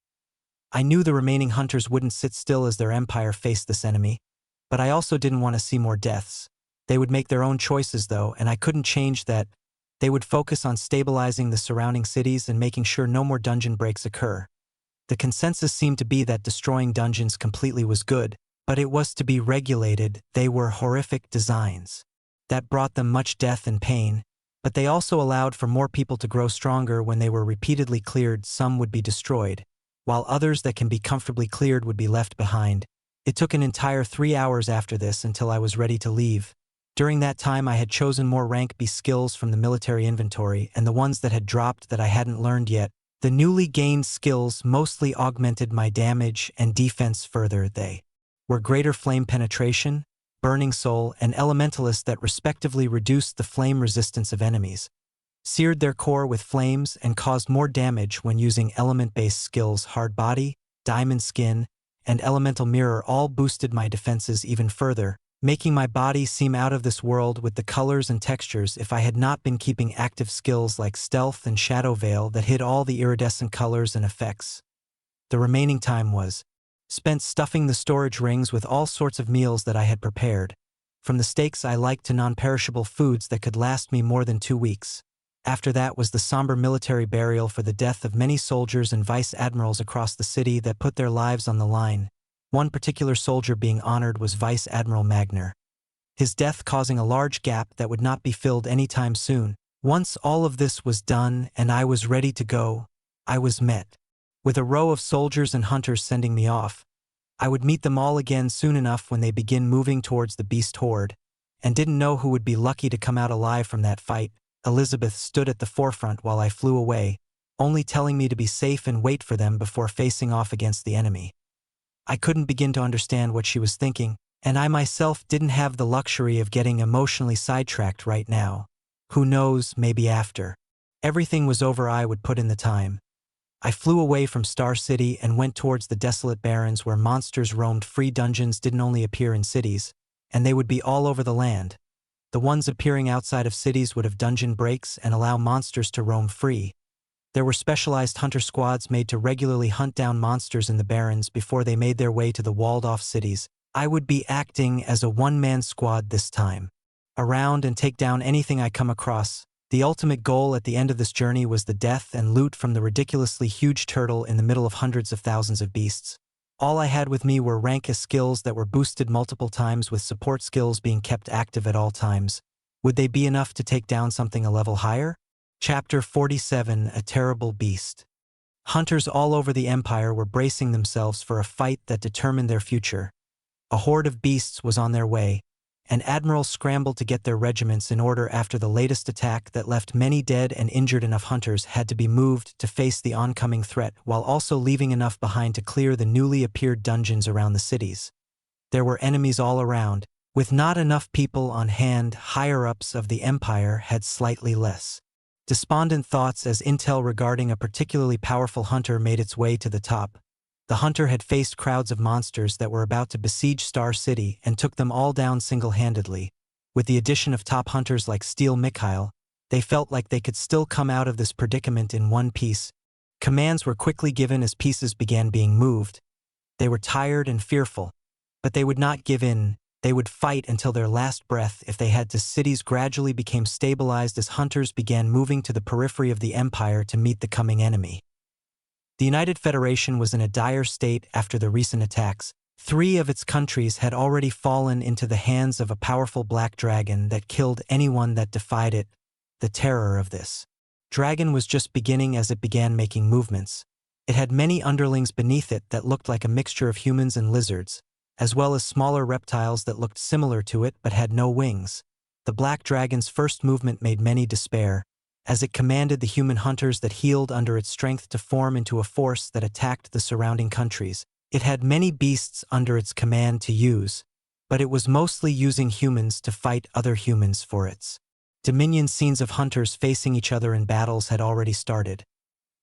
I knew the remaining hunters wouldn't sit still as their empire faced this enemy, but I also didn't want to see more deaths. They would make their own choices though, and I couldn't change that. They would focus on stabilizing the surrounding cities and making sure no more dungeon breaks occur. The consensus seemed to be that destroying dungeons completely was good, but it was to be regulated. They were horrific designs. That brought them much death and pain, but they also allowed for more people to grow stronger. When they were repeatedly cleared, some would be destroyed, while others that can be comfortably cleared would be left behind. It took an entire 3 hours after this until I was ready to leave. During that time I had chosen more rank B skills from the military inventory, and the ones that had dropped that I hadn't learned yet. The newly gained skills mostly augmented my damage and defense further. They were Greater Flame Penetration, Burning Soul, and Elementalist that respectively reduced the flame resistance of enemies, seared their core with flames, and caused more damage when using element-based skills. Hard Body, Diamond Skin, and Elemental Mirror all boosted my defenses even further, making my body seem out of this world with the colors and textures. If I had not been keeping active skills like Stealth and Shadow Veil that hid all the iridescent colors and effects, the remaining time was spent stuffing the storage rings with all sorts of meals that I had prepared, from the steaks I liked to non-perishable foods that could last me more than 2 weeks. After that was the somber military burial for the death of many soldiers and vice admirals across the city that put their lives on the line. One particular soldier being honored was Vice Admiral Magner, his death causing a large gap that would not be filled anytime soon. Once all of this was done and I was ready to go, I was met with a row of soldiers and hunters sending me off. I would meet them all again soon enough when they begin moving towards the beast horde, and didn't know who would be lucky to come out alive from that fight. Elizabeth stood at the forefront while I flew away, only telling me to be safe and wait for them before facing off against the enemy. I couldn't begin to understand what she was thinking, and I myself didn't have the luxury of getting emotionally sidetracked right now. Who knows, maybe after everything was over I would put in the time. I flew away from Star City and went towards the desolate barrens where monsters roamed free. Dungeons didn't only appear in cities, and they would be all over the land. The ones appearing outside of cities would have dungeon breaks and allow monsters to roam free. There were specialized hunter squads made to regularly hunt down monsters in the barrens before they made their way to the walled-off cities. I would be acting as a one-man squad this time, around and take down anything I come across. The ultimate goal at the end of this journey was the death and loot from the ridiculously huge turtle in the middle of hundreds of thousands of beasts. All I had with me were rank S skills that were boosted multiple times, with support skills being kept active at all times. Would they be enough to take down something a level higher? Chapter 47: A Terrible Beast. Hunters all over the Empire were bracing themselves for a fight that determined their future. A horde of beasts was on their way, and admirals scrambled to get their regiments in order after the latest attack that left many dead and injured. Enough hunters had to be moved to face the oncoming threat, while also leaving enough behind to clear the newly appeared dungeons around the cities. There were enemies all around, with not enough people on hand. Higher-ups of the Empire had slightly less despondent thoughts as intel regarding a particularly powerful hunter made its way to the top. The hunter had faced crowds of monsters that were about to besiege Star City and took them all down single-handedly. With the addition of top hunters like Steel Mikhail, they felt like they could still come out of this predicament in one piece. Commands were quickly given as pieces began being moved. They were tired and fearful, but they would not give in. They would fight until their last breath if they had to. Cities gradually became stabilized as hunters began moving to the periphery of the Empire to meet the coming enemy. The United Federation was in a dire state after the recent attacks. 3 of its countries had already fallen into the hands of a powerful black dragon that killed anyone that defied it. The terror of this dragon was just beginning as it began making movements. It had many underlings beneath it that looked like a mixture of humans and lizards, as well as smaller reptiles that looked similar to it but had no wings. The black dragon's first movement made many despair, as it commanded the human hunters that healed under its strength to form into a force that attacked the surrounding countries. It had many beasts under its command to use, but it was mostly using humans to fight other humans for its dominion. Scenes of hunters facing each other in battles had already started,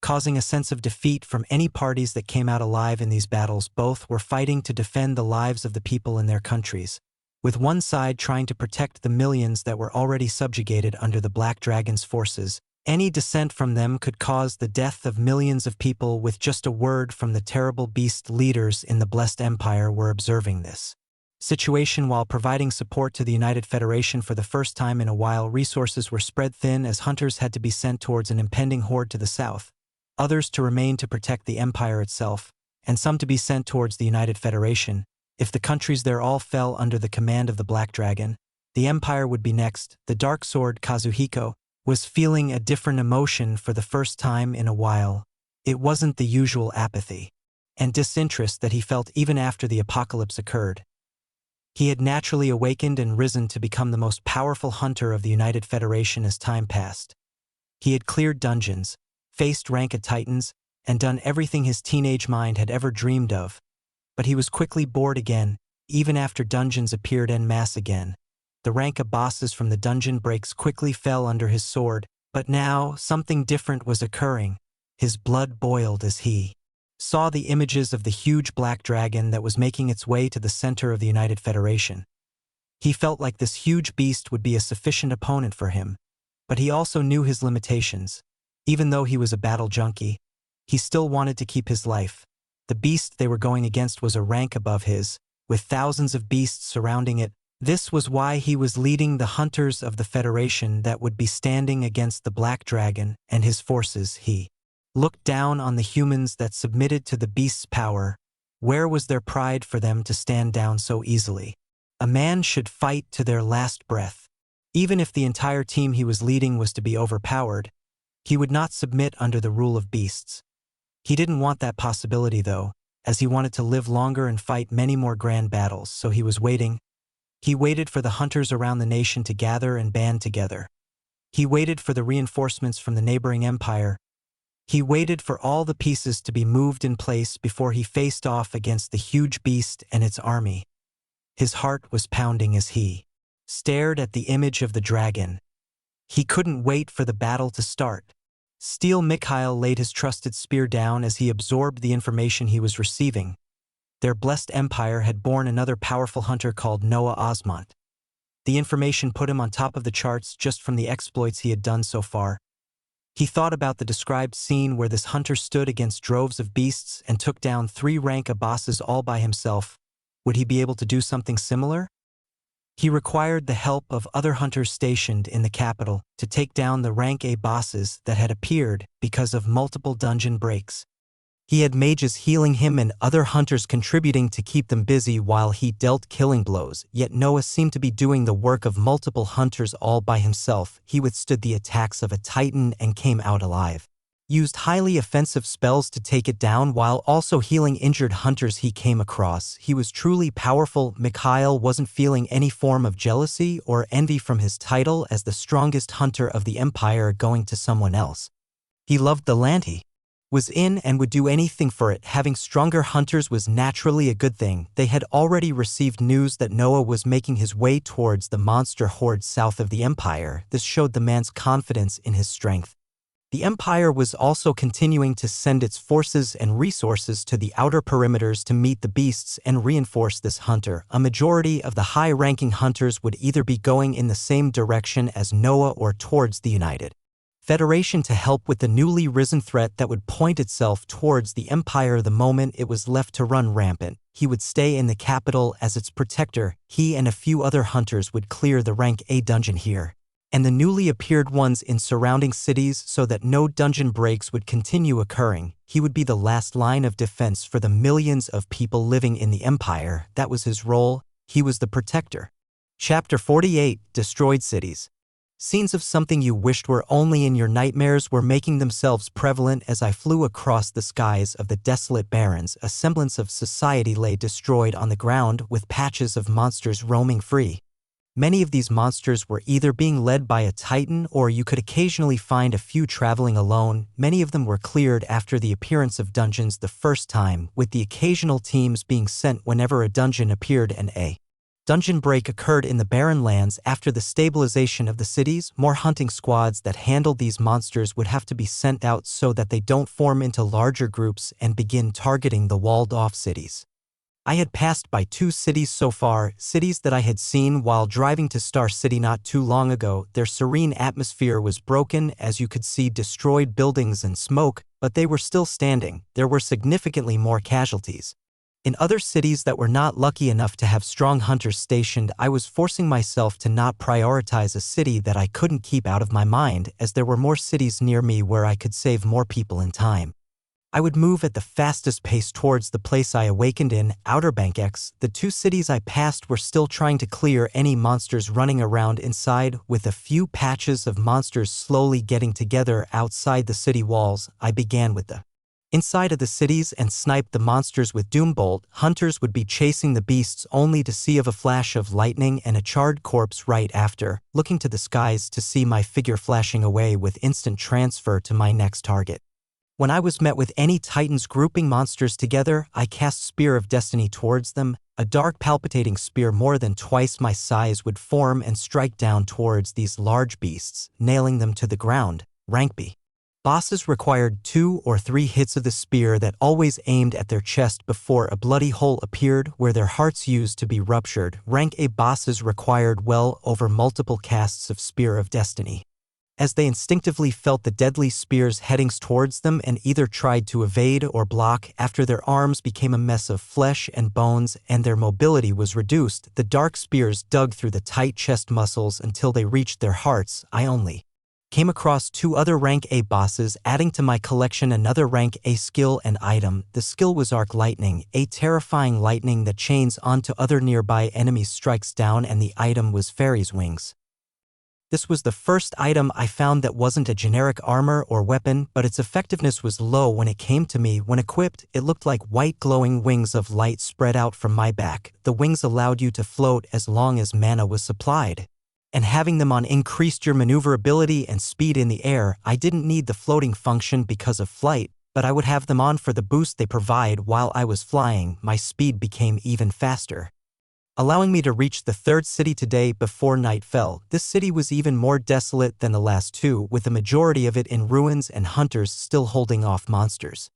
causing a sense of defeat from any parties that came out alive in these battles. Both were fighting to defend the lives of the people in their countries, with one side trying to protect the millions that were already subjugated under the Black Dragon's forces. Any dissent from them could cause the death of millions of people. With just a word from the terrible beast, leaders in the Blessed Empire were observing this situation while providing support to the United Federation. For the first time in a while, resources were spread thin as hunters had to be sent towards an impending horde to the south, others to remain to protect the Empire itself, and some to be sent towards the United Federation. If the countries there all fell under the command of the Black Dragon, The Empire would be next. The dark sword, Kazuhiko, was feeling a different emotion for the first time in a while. It wasn't the usual apathy and disinterest that he felt even after the apocalypse occurred. He had naturally awakened and risen to become the most powerful hunter of the United Federation as time passed. He had cleared dungeons, faced Ranka Titans, and done everything his teenage mind had ever dreamed of. But he was quickly bored again, even after dungeons appeared en masse again. The Ranka bosses from the dungeon breaks quickly fell under his sword, but now something different was occurring. His blood boiled as he saw the images of the huge black dragon that was making its way to the center of the United Federation. He felt like this huge beast would be a sufficient opponent for him, but he also knew his limitations. Even though he was a battle junkie, he still wanted to keep his life. The beast they were going against was a rank above his, with thousands of beasts surrounding it. This was why he was leading the hunters of the Federation that would be standing against the Black Dragon and his forces. He looked down on the humans that submitted to the beast's power. Where was their pride for them to stand down so easily? A man should fight to their last breath. Even if the entire team he was leading was to be overpowered, he would not submit under the rule of beasts. He didn't want that possibility though, as he wanted to live longer and fight many more grand battles, so he was waiting. He waited for the hunters around the nation to gather and band together. He waited for the reinforcements from the neighboring empire. He waited for all the pieces to be moved in place before he faced off against the huge beast and its army. His heart was pounding as he stared at the image of the dragon. He couldn't wait for the battle to start. Steel Mikhail laid his trusted spear down as he absorbed the information he was receiving. Their blessed empire had born another powerful hunter called Noah Osmont. The information put him on top of the charts just from the exploits he had done so far. He thought about the described scene where this hunter stood against droves of beasts and took down 3 Ranka bosses all by himself. Would he be able to do something similar? He required the help of other hunters stationed in the capital to take down the Rank A bosses that had appeared because of multiple dungeon breaks. He had mages healing him and other hunters contributing to keep them busy while he dealt killing blows, yet Noah seemed to be doing the work of multiple hunters all by himself. He withstood the attacks of a titan and came out alive. Used highly offensive spells to take it down while also healing injured hunters he came across. He was truly powerful. Mikhail wasn't feeling any form of jealousy or envy from his title as the strongest hunter of the empire going to someone else. He loved the land he was in and would do anything for it. Having stronger hunters was naturally a good thing. They had already received news that Noah was making his way towards the monster horde south of the empire. This showed the man's confidence in his strength. The empire was also continuing to send its forces and resources to the outer perimeters to meet the beasts and reinforce this hunter. A majority of the high-ranking hunters would either be going in the same direction as Noah or towards the United Federation to help with the newly risen threat that would point itself towards the empire the moment it was left to run rampant. He would stay in the capital as its protector. He and a few other hunters would clear the Rank A dungeon here and the newly appeared ones in surrounding cities so that no dungeon breaks would continue occurring. He would be the last line of defense for the millions of people living in the empire. That was his role. He was the protector. Chapter 48, Destroyed Cities. Scenes of something you wished were only in your nightmares were making themselves prevalent as I flew across the skies of the desolate barrens. A semblance of society lay destroyed on the ground with patches of monsters roaming free. Many of these monsters were either being led by a titan or you could occasionally find a few traveling alone. Many of them were cleared after the appearance of dungeons the first time, with the occasional teams being sent whenever a dungeon appeared and a dungeon break occurred in the barren lands. After the stabilization of the cities, more hunting squads that handled these monsters would have to be sent out so that they don't form into larger groups and begin targeting the walled-off cities. I had passed by 2 cities so far, cities that I had seen while driving to Star City not too long ago. Their serene atmosphere was broken as you could see destroyed buildings and smoke, but they were still standing. There were significantly more casualties. In other cities that were not lucky enough to have strong hunters stationed, I was forcing myself to not prioritize a city that I couldn't keep out of my mind, as there were more cities near me where I could save more people in time. I would move at the fastest pace towards the place I awakened in, Outer Bank X. The 2 cities I passed were still trying to clear any monsters running around inside, with a few patches of monsters slowly getting together outside the city walls. I began with the inside of the cities and sniped the monsters with Doombolt. Hunters would be chasing the beasts only to see of a flash of lightning and a charred corpse right after, looking to the skies to see my figure flashing away with instant transfer to my next target. When I was met with any titans grouping monsters together, I cast Spear of Destiny towards them. A dark palpitating spear more than twice my size would form and strike down towards these large beasts, nailing them to the ground. Rank B bosses required 2 or 3 hits of the spear that always aimed at their chest before a bloody hole appeared where their hearts used to be ruptured. Rank A bosses required well over multiple casts of Spear of Destiny, as they instinctively felt the deadly spears heading towards them and either tried to evade or block. After their arms became a mess of flesh and bones and their mobility was reduced, the dark spears dug through the tight chest muscles until they reached their hearts. I only came across 2 other rank A bosses, adding to my collection another rank A skill and item. The skill was Arc Lightning, a terrifying lightning that chains onto other nearby enemies, strikes down, and the item was Fairy's Wings. This was the first item I found that wasn't a generic armor or weapon, but its effectiveness was low when it came to me. When equipped, it looked like white glowing wings of light spread out from my back. The wings allowed you to float as long as mana was supplied, and having them on increased your maneuverability and speed in the air. I didn't need the floating function because of flight, but I would have them on for the boost they provide while I was flying. My speed became even faster, allowing me to reach the 3rd city today before night fell. This city was even more desolate than the last 2, with the majority of it in ruins and hunters still holding off monsters.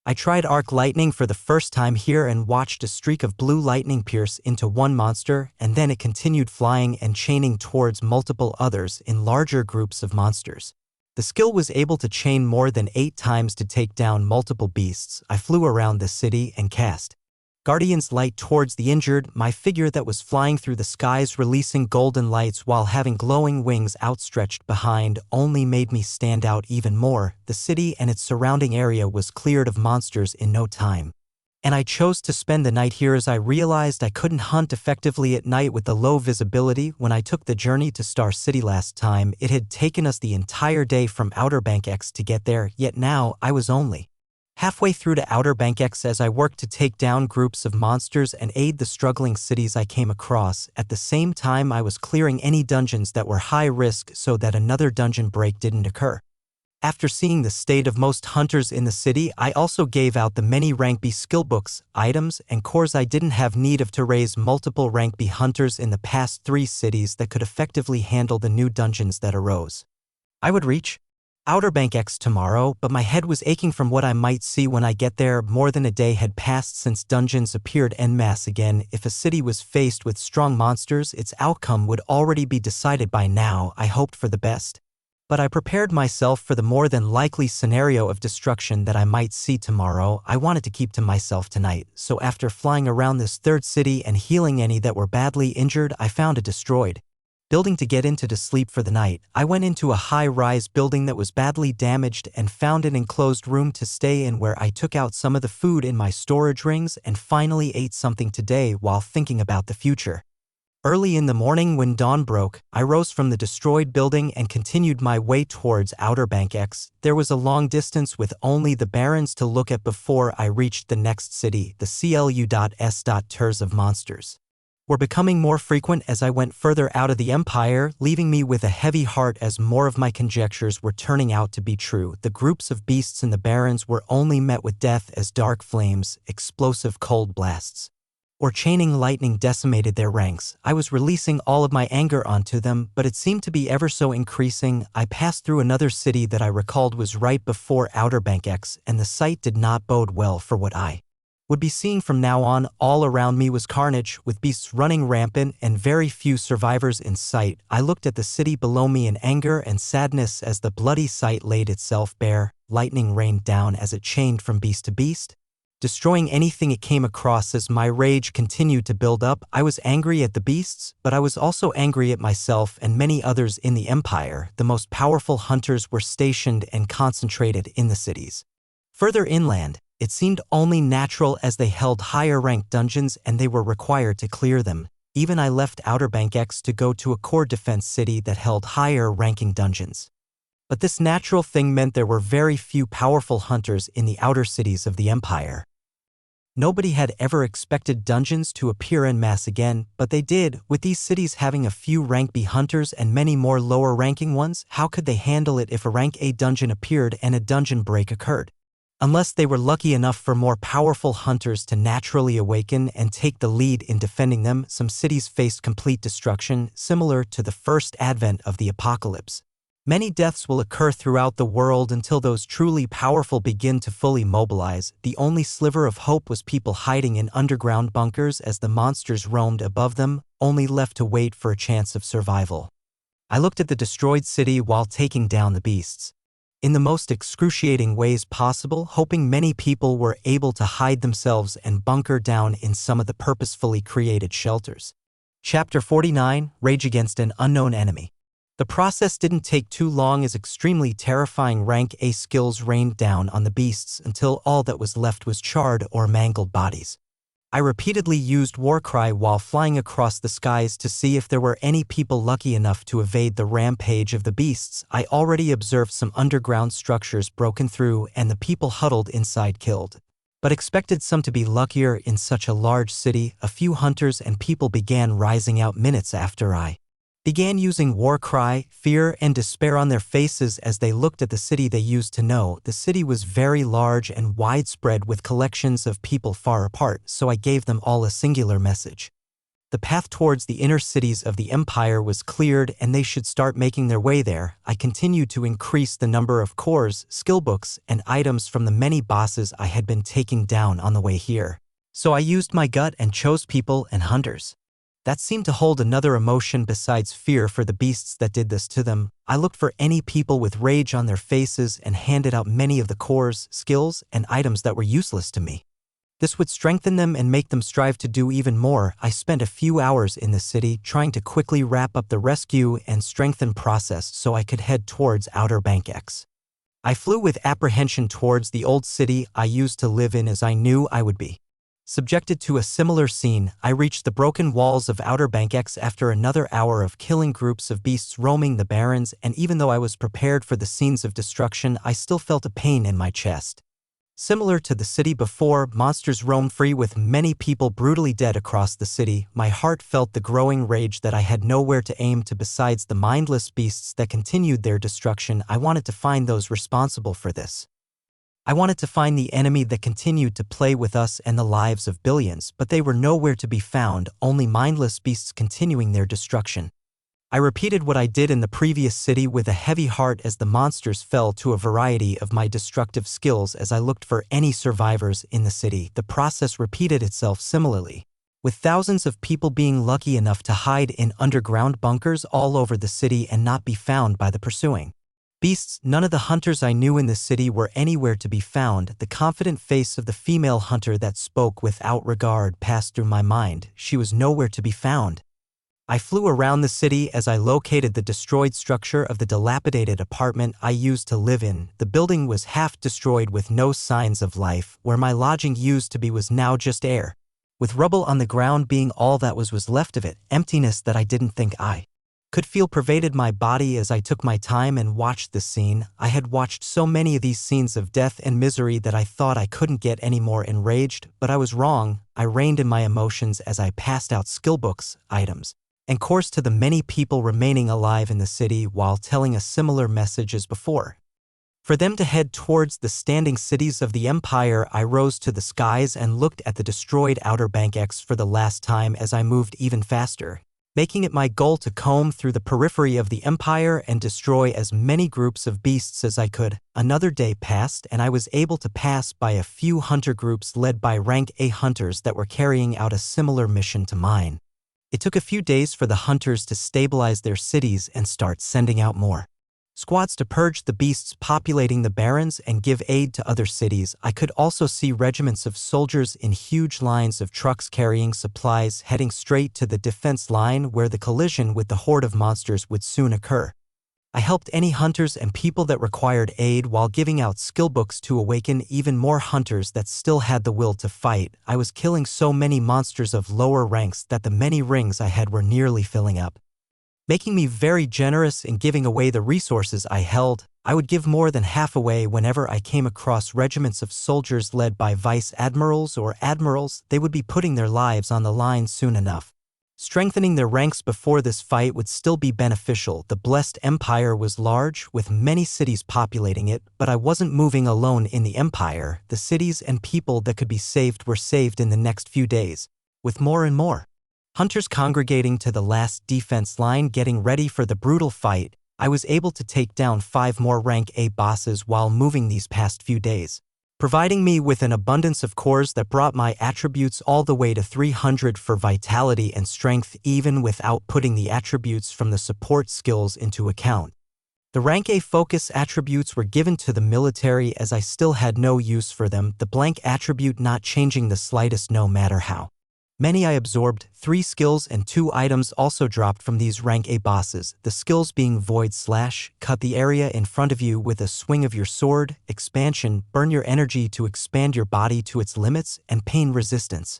I tried Arc Lightning for the first time here and watched a streak of blue lightning pierce into one monster, and then it continued flying and chaining towards multiple others in larger groups of monsters. The skill was able to chain more than 8 times to take down multiple beasts. I flew around the city and cast Guardian's Light towards the injured, my figure that was flying through the skies, releasing golden lights while having glowing wings outstretched behind, only made me stand out even more. The city and its surrounding area was cleared of monsters in no time, and I chose to spend the night here as I realized I couldn't hunt effectively at night with the low visibility. When I took the journey to Star City last time, it had taken us the entire day from Outer Bank X to get there, yet now I was only halfway through to Outer Bank X as I worked to take down groups of monsters and aid the struggling cities I came across. At the same time, I was clearing any dungeons that were high risk so that another dungeon break didn't occur. After seeing the state of most hunters in the city, I also gave out the many rank B skill books, items, and cores I didn't have need of to raise multiple rank B hunters in the past 3 cities that could effectively handle the new dungeons that arose. I would reach Outer Bank X tomorrow, but my head was aching from what I might see when I get there. More than a day had passed since dungeons appeared en masse again. If a city was faced with strong monsters, its outcome would already be decided by now. I hoped for the best, but I prepared myself for the more than likely scenario of destruction that I might see tomorrow. I wanted to keep to myself tonight, so after flying around this 3rd city and healing any that were badly injured, I found a destroyed building to get into to sleep for the night. I went into a high-rise building that was badly damaged and found an enclosed room to stay in where I took out some of the food in my storage rings and finally ate something today while thinking about the future. Early in the morning when dawn broke, I rose from the destroyed building and continued my way towards Outer Bank X. There was a long distance with only the barrens to look at before I reached the next city. The CLU.S. Tours of monsters were becoming more frequent as I went further out of the Empire, leaving me with a heavy heart as more of my conjectures were turning out to be true. The groups of beasts in the barrens were only met with death as dark flames, explosive cold blasts, or chaining lightning decimated their ranks. I was releasing all of my anger onto them, but it seemed to be ever so increasing. I passed through another city that I recalled was right before Outer Bank X, and the sight did not bode well for what I would be seeing from now on. All around me was carnage, with beasts running rampant and very few survivors in sight. I looked at the city below me in anger and sadness as the bloody sight laid itself bare. Lightning rained down as it chained from beast to beast, destroying anything it came across. As my rage continued to build up, I was angry at the beasts, but I was also angry at myself and many others in the Empire. The most powerful hunters were stationed and concentrated in the cities, Further inland, it seemed only natural as they held higher-ranked dungeons and they were required to clear them. Even I left Outer Bank X to go to a core defense city that held higher-ranking dungeons. But this natural thing meant there were very few powerful hunters in the outer cities of the Empire. Nobody had ever expected dungeons to appear en masse again, but they did. With these cities having a few rank B hunters and many more lower-ranking ones, how could they handle it if a rank A dungeon appeared and a dungeon break occurred? Unless they were lucky enough for more powerful hunters to naturally awaken and take the lead in defending them, some cities faced complete destruction, similar to the first advent of the apocalypse. Many deaths will occur throughout the world until those truly powerful begin to fully mobilize. The only sliver of hope was people hiding in underground bunkers as the monsters roamed above them, only left to wait for a chance of survival. I looked at the destroyed city while taking down the beasts, in the most excruciating ways possible, hoping many people were able to hide themselves and bunker down in some of the purposefully created shelters. Chapter 49, Rage Against an Unknown Enemy. The process didn't take too long as extremely terrifying rank A skills rained down on the beasts until all that was left was charred or mangled bodies. I repeatedly used Warcry while flying across the skies to see if there were any people lucky enough to evade the rampage of the beasts. I already observed some underground structures broken through and the people huddled inside killed, but expected some to be luckier in such a large city. A few hunters and people began rising out minutes after I began using Warcry, fear and despair on their faces as they looked at the city they used to know. The city was very large and widespread with collections of people far apart, so I gave them all a singular message. The path towards the inner cities of the Empire was cleared and they should start making their way there. I continued to increase the number of cores, skill books, and items from the many bosses I had been taking down on the way here. So I used my gut and chose people and hunters that seemed to hold another emotion besides fear for the beasts that did this to them. I looked for any people with rage on their faces and handed out many of the cores, skills, and items that were useless to me. This would strengthen them and make them strive to do even more. I spent a few hours in the city trying to quickly wrap up the rescue and strengthen process so I could head towards Outer Bank X. I flew with apprehension towards the old city I used to live in as I knew I would be subjected to a similar scene. I reached the broken walls of Outer Bank X after another hour of killing groups of beasts roaming the barrens, and even though I was prepared for the scenes of destruction, I still felt a pain in my chest. Similar to the city before, monsters roamed free with many people brutally dead across the city. My heart felt the growing rage that I had nowhere to aim to besides the mindless beasts that continued their destruction. I wanted to find those responsible for this. I wanted to find the enemy that continued to play with us and the lives of billions, but they were nowhere to be found, only mindless beasts continuing their destruction. I repeated what I did in the previous city with a heavy heart as the monsters fell to a variety of my destructive skills as I looked for any survivors in the city. The process repeated itself similarly, with thousands of people being lucky enough to hide in underground bunkers all over the city and not be found by the pursuing beasts. None of the hunters I knew in the city were anywhere to be found. The confident face of the female hunter that spoke without regard passed through my mind. She was nowhere to be found. I flew around the city as I located the destroyed structure of the dilapidated apartment I used to live in. The building was half destroyed with no signs of life. Where my lodging used to be was now just air, with rubble on the ground being all that was left of it. Emptiness that I didn't think I could feel pervaded my body as I took my time and watched this scene. I had watched so many of these scenes of death and misery that I thought I couldn't get any more enraged, but I was wrong. I reined in my emotions as I passed out skill books, items, and cores to the many people remaining alive in the city while telling a similar message as before. For them to head towards the standing cities of the Empire. I rose to the skies and looked at the destroyed Outer Bank X for the last time as I moved even faster, making it my goal to comb through the periphery of the Empire and destroy as many groups of beasts as I could. Another day passed and I was able to pass by a few hunter groups led by rank A hunters that were carrying out a similar mission to mine. It took a few days for the hunters to stabilize their cities and start sending out more squads to purge the beasts populating the barrens and give aid to other cities. I could also see regiments of soldiers in huge lines of trucks carrying supplies heading straight to the defense line where the collision with the horde of monsters would soon occur. I helped any hunters and people that required aid while giving out skill books to awaken even more hunters that still had the will to fight. I was killing so many monsters of lower ranks that the many rings I had were nearly filling up, making me very generous in giving away the resources I held. I would give more than half away whenever I came across regiments of soldiers led by vice admirals or admirals. They would be putting their lives on the line soon enough. Strengthening their ranks before this fight would still be beneficial. The blessed empire was large, with many cities populating it, but I wasn't moving alone in the empire. The cities and people that could be saved were saved in the next few days, with more and more hunters congregating to the last defense line getting ready for the brutal fight. I was able to take down 5 more rank A bosses while moving these past few days, providing me with an abundance of cores that brought my attributes all the way to 300 for vitality and strength, even without putting the attributes from the support skills into account. The rank A focus attributes were given to the military as I still had no use for them, the blank attribute not changing the slightest no matter how many I absorbed. 3 skills and 2 items also dropped from these rank A bosses, the skills being Void Slash, cut the area in front of you with a swing of your sword, Expansion, burn your energy to expand your body to its limits, and Pain Resistance.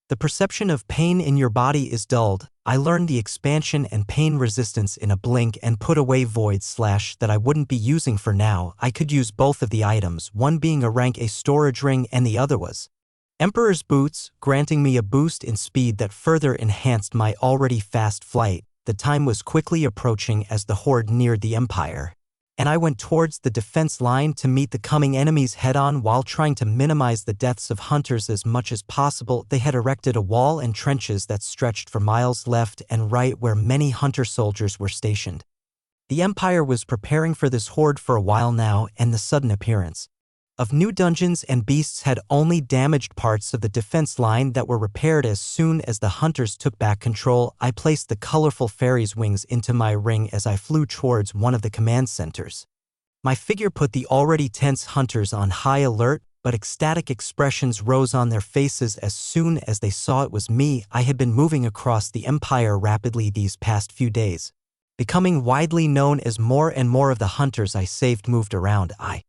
The perception of pain in your body is dulled. I learned the Expansion and Pain Resistance in a blink and put away Void Slash that I wouldn't be using for now. I could use both of the items, one being a rank A storage ring and the other was Emperor's Boots, granting me a boost in speed that further enhanced my already fast flight. The time was quickly approaching as the horde neared the empire, and I went towards the defense line to meet the coming enemies head-on while trying to minimize the deaths of hunters as much as possible. They had erected a wall and trenches that stretched for miles left and right where many hunter soldiers were stationed. The empire was preparing for this horde for a while now, and the sudden appearance of new dungeons and beasts had only damaged parts of the defense line that were repaired. As soon as the hunters took back control, I placed the colorful fairy's wings into my ring as I flew towards one of the command centers. My figure put the already tense hunters on high alert, but ecstatic expressions rose on their faces as soon as they saw it was me. I had been moving across the empire rapidly these past few days, becoming widely known as more and more of the hunters I saved moved around. I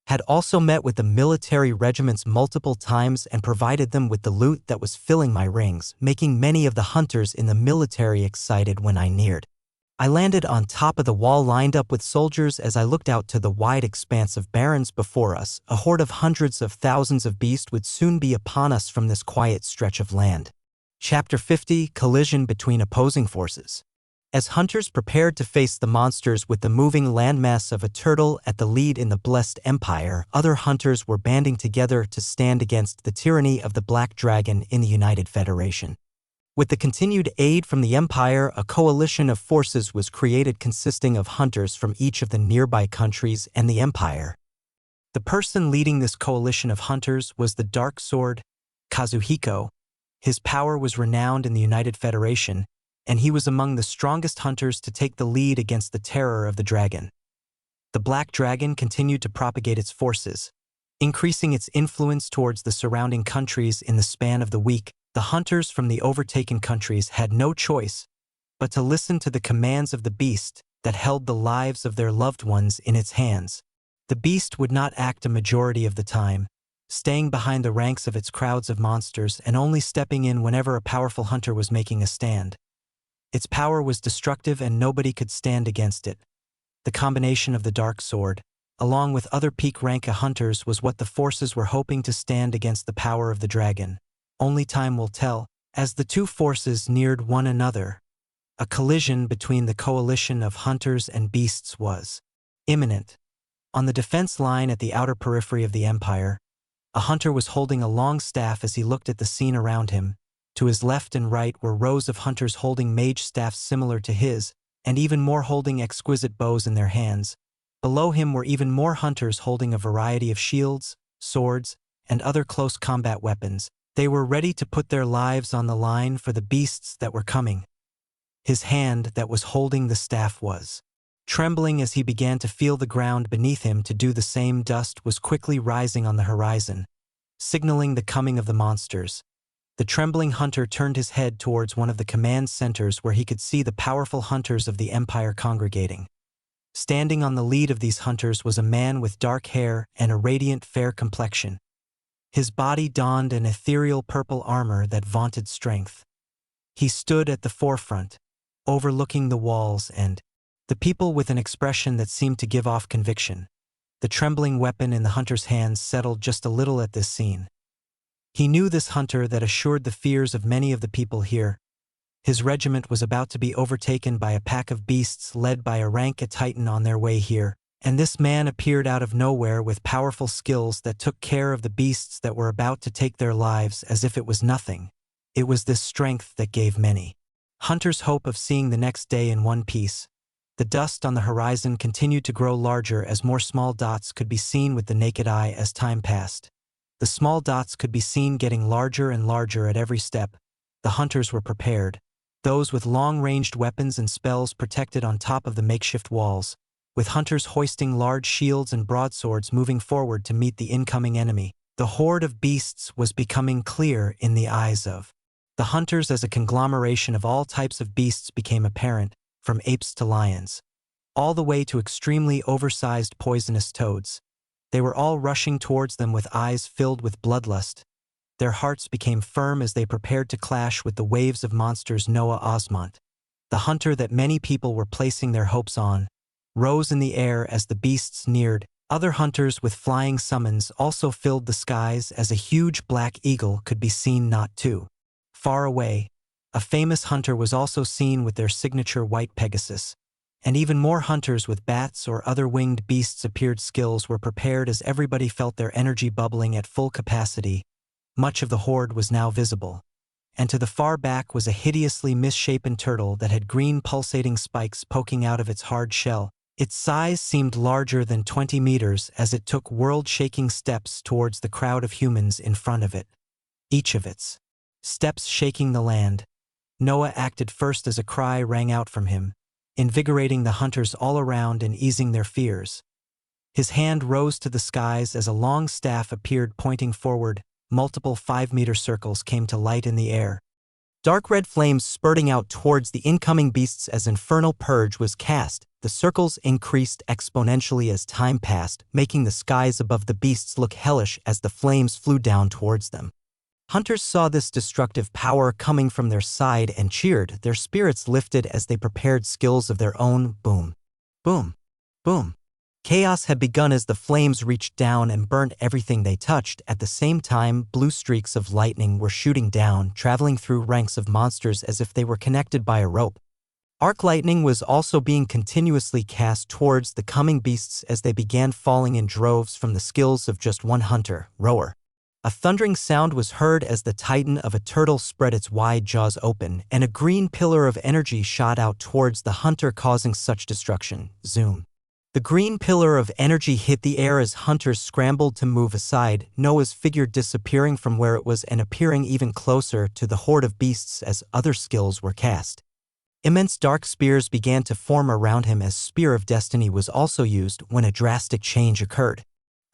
had also met with the military regiments multiple times and provided them with the loot that was filling my rings, making many of the hunters in the military excited when I neared. I landed on top of the wall lined up with soldiers as I looked out to the wide expanse of barrens before us. A horde of hundreds of thousands of beasts would soon be upon us from this quiet stretch of land. Chapter 50: Collision between opposing forces. As hunters prepared to face the monsters with the moving landmass of a turtle at the lead in the blessed empire, other hunters were banding together to stand against the tyranny of the Black Dragon in the United Federation. With the continued aid from the empire, a coalition of forces was created consisting of hunters from each of the nearby countries and the empire. The person leading this coalition of hunters was the Dark Sword, Kazuhiko. His power was renowned in the United Federation, and he was among the strongest hunters to take the lead against the terror of the dragon. The Black Dragon continued to propagate its forces, increasing its influence towards the surrounding countries in the span of the week. The hunters from the overtaken countries had no choice but to listen to the commands of the beast that held the lives of their loved ones in its hands. The beast would not act a majority of the time, staying behind the ranks of its crowds of monsters and only stepping in whenever a powerful hunter was making a stand. Its power was destructive and nobody could stand against it. The combination of the Dark Sword, along with other peak rank hunters, was what the forces were hoping to stand against the power of the dragon. Only time will tell. As the two forces neared one another, a collision between the coalition of hunters and beasts was imminent. On the defense line at the outer periphery of the empire, a hunter was holding a long staff as he looked at the scene around him. To his left and right were rows of hunters holding mage staffs similar to his, and even more holding exquisite bows in their hands. Below him were even more hunters holding a variety of shields, swords, and other close combat weapons. They were ready to put their lives on the line for the beasts that were coming. His hand that was holding the staff was trembling as he began to feel the ground beneath him to do the same. Dust was quickly rising on the horizon, signaling the coming of the monsters. The trembling hunter turned his head towards one of the command centers where he could see the powerful hunters of the empire congregating. Standing on the lead of these hunters was a man with dark hair and a radiant fair complexion. His body donned an ethereal purple armor that vaunted strength. He stood at the forefront, overlooking the walls and the people with an expression that seemed to give off conviction. The trembling weapon in the hunter's hands settled just a little at this scene. He knew this hunter that assured the fears of many of the people here. His regiment was about to be overtaken by a pack of beasts led by a rank Titan on their way here, and this man appeared out of nowhere with powerful skills that took care of the beasts that were about to take their lives as if it was nothing. It was this strength that gave many hunters hope of seeing the next day in one piece. The dust on the horizon continued to grow larger as more small dots could be seen with the naked eye as time passed. The small dots could be seen getting larger and larger at every step. The hunters were prepared. Those with long-ranged weapons and spells protected on top of the makeshift walls, with hunters hoisting large shields and broadswords moving forward to meet the incoming enemy. The horde of beasts was becoming clear in the eyes of the hunters as a conglomeration of all types of beasts became apparent, from apes to lions, all the way to extremely oversized poisonous toads. They were all rushing towards them with eyes filled with bloodlust. Their hearts became firm as they prepared to clash with the waves of monsters. Noah Osmont, the hunter that many people were placing their hopes on, rose in the air as the beasts neared. Other hunters with flying summons also filled the skies as a huge black eagle could be seen not too far away. A famous hunter was also seen with their signature white Pegasus, and even more hunters with bats or other winged beasts appeared. Skills were prepared as everybody felt their energy bubbling at full capacity. Much of the horde was now visible, and to the far back was a hideously misshapen turtle that had green pulsating spikes poking out of its hard shell. Its size seemed larger than 20 meters as it took world-shaking steps towards the crowd of humans in front of it, each of its steps shaking the land. Noah acted first as a cry rang out from him, invigorating the hunters all around and easing their fears. His hand rose to the skies as a long staff appeared pointing forward. Multiple 5-meter circles came to light in the air, dark red flames spurting out towards the incoming beasts as infernal purge was cast. The circles increased exponentially as time passed, making the skies above the beasts look hellish as the flames flew down towards them. Hunters saw this destructive power coming from their side and cheered, their spirits lifted as they prepared skills of their own. Boom, boom, boom. Chaos had begun as the flames reached down and burnt everything they touched. At the same time, blue streaks of lightning were shooting down, traveling through ranks of monsters as if they were connected by a rope. Arc lightning was also being continuously cast towards the coming beasts as they began falling in droves from the skills of just one hunter. Roar. A thundering sound was heard as the titan of a turtle spread its wide jaws open, and a green pillar of energy shot out towards the hunter, causing such destruction. Zoom. The green pillar of energy hit the air as hunters scrambled to move aside, Noah's figure disappearing from where it was and appearing even closer to the horde of beasts as other skills were cast. Immense dark spears began to form around him as Spear of Destiny was also used when a drastic change occurred.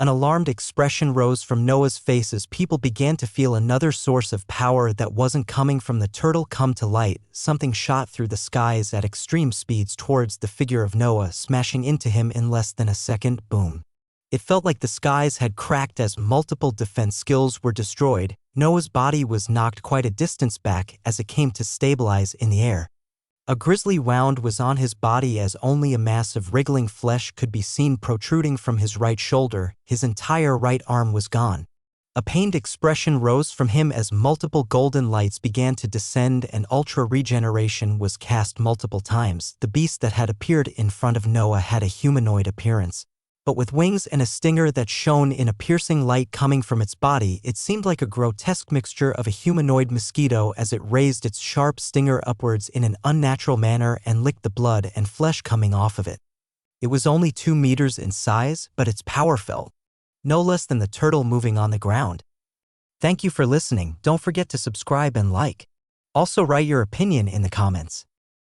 An alarmed expression rose from Noah's face as people began to feel another source of power that wasn't coming from the turtle come to light. Something shot through the skies at extreme speeds towards the figure of Noah, smashing into him in less than a second. Boom. It felt like the skies had cracked as multiple defense skills were destroyed. Noah's body was knocked quite a distance back as it came to stabilize in the air. A grisly wound was on his body as only a mass of wriggling flesh could be seen protruding from his right shoulder. His entire right arm was gone. A pained expression rose from him as multiple golden lights began to descend and ultra regeneration was cast multiple times. The beast that had appeared in front of Noah had a humanoid appearance, but with wings and a stinger that shone in a piercing light coming from its body. It seemed like a grotesque mixture of a humanoid mosquito as it raised its sharp stinger upwards in an unnatural manner and licked the blood and flesh coming off of it. It was only 2 meters in size, but its power felt no less than the turtle moving on the ground. Thank you for listening. Don't forget to subscribe and like. Also write your opinion in the comments.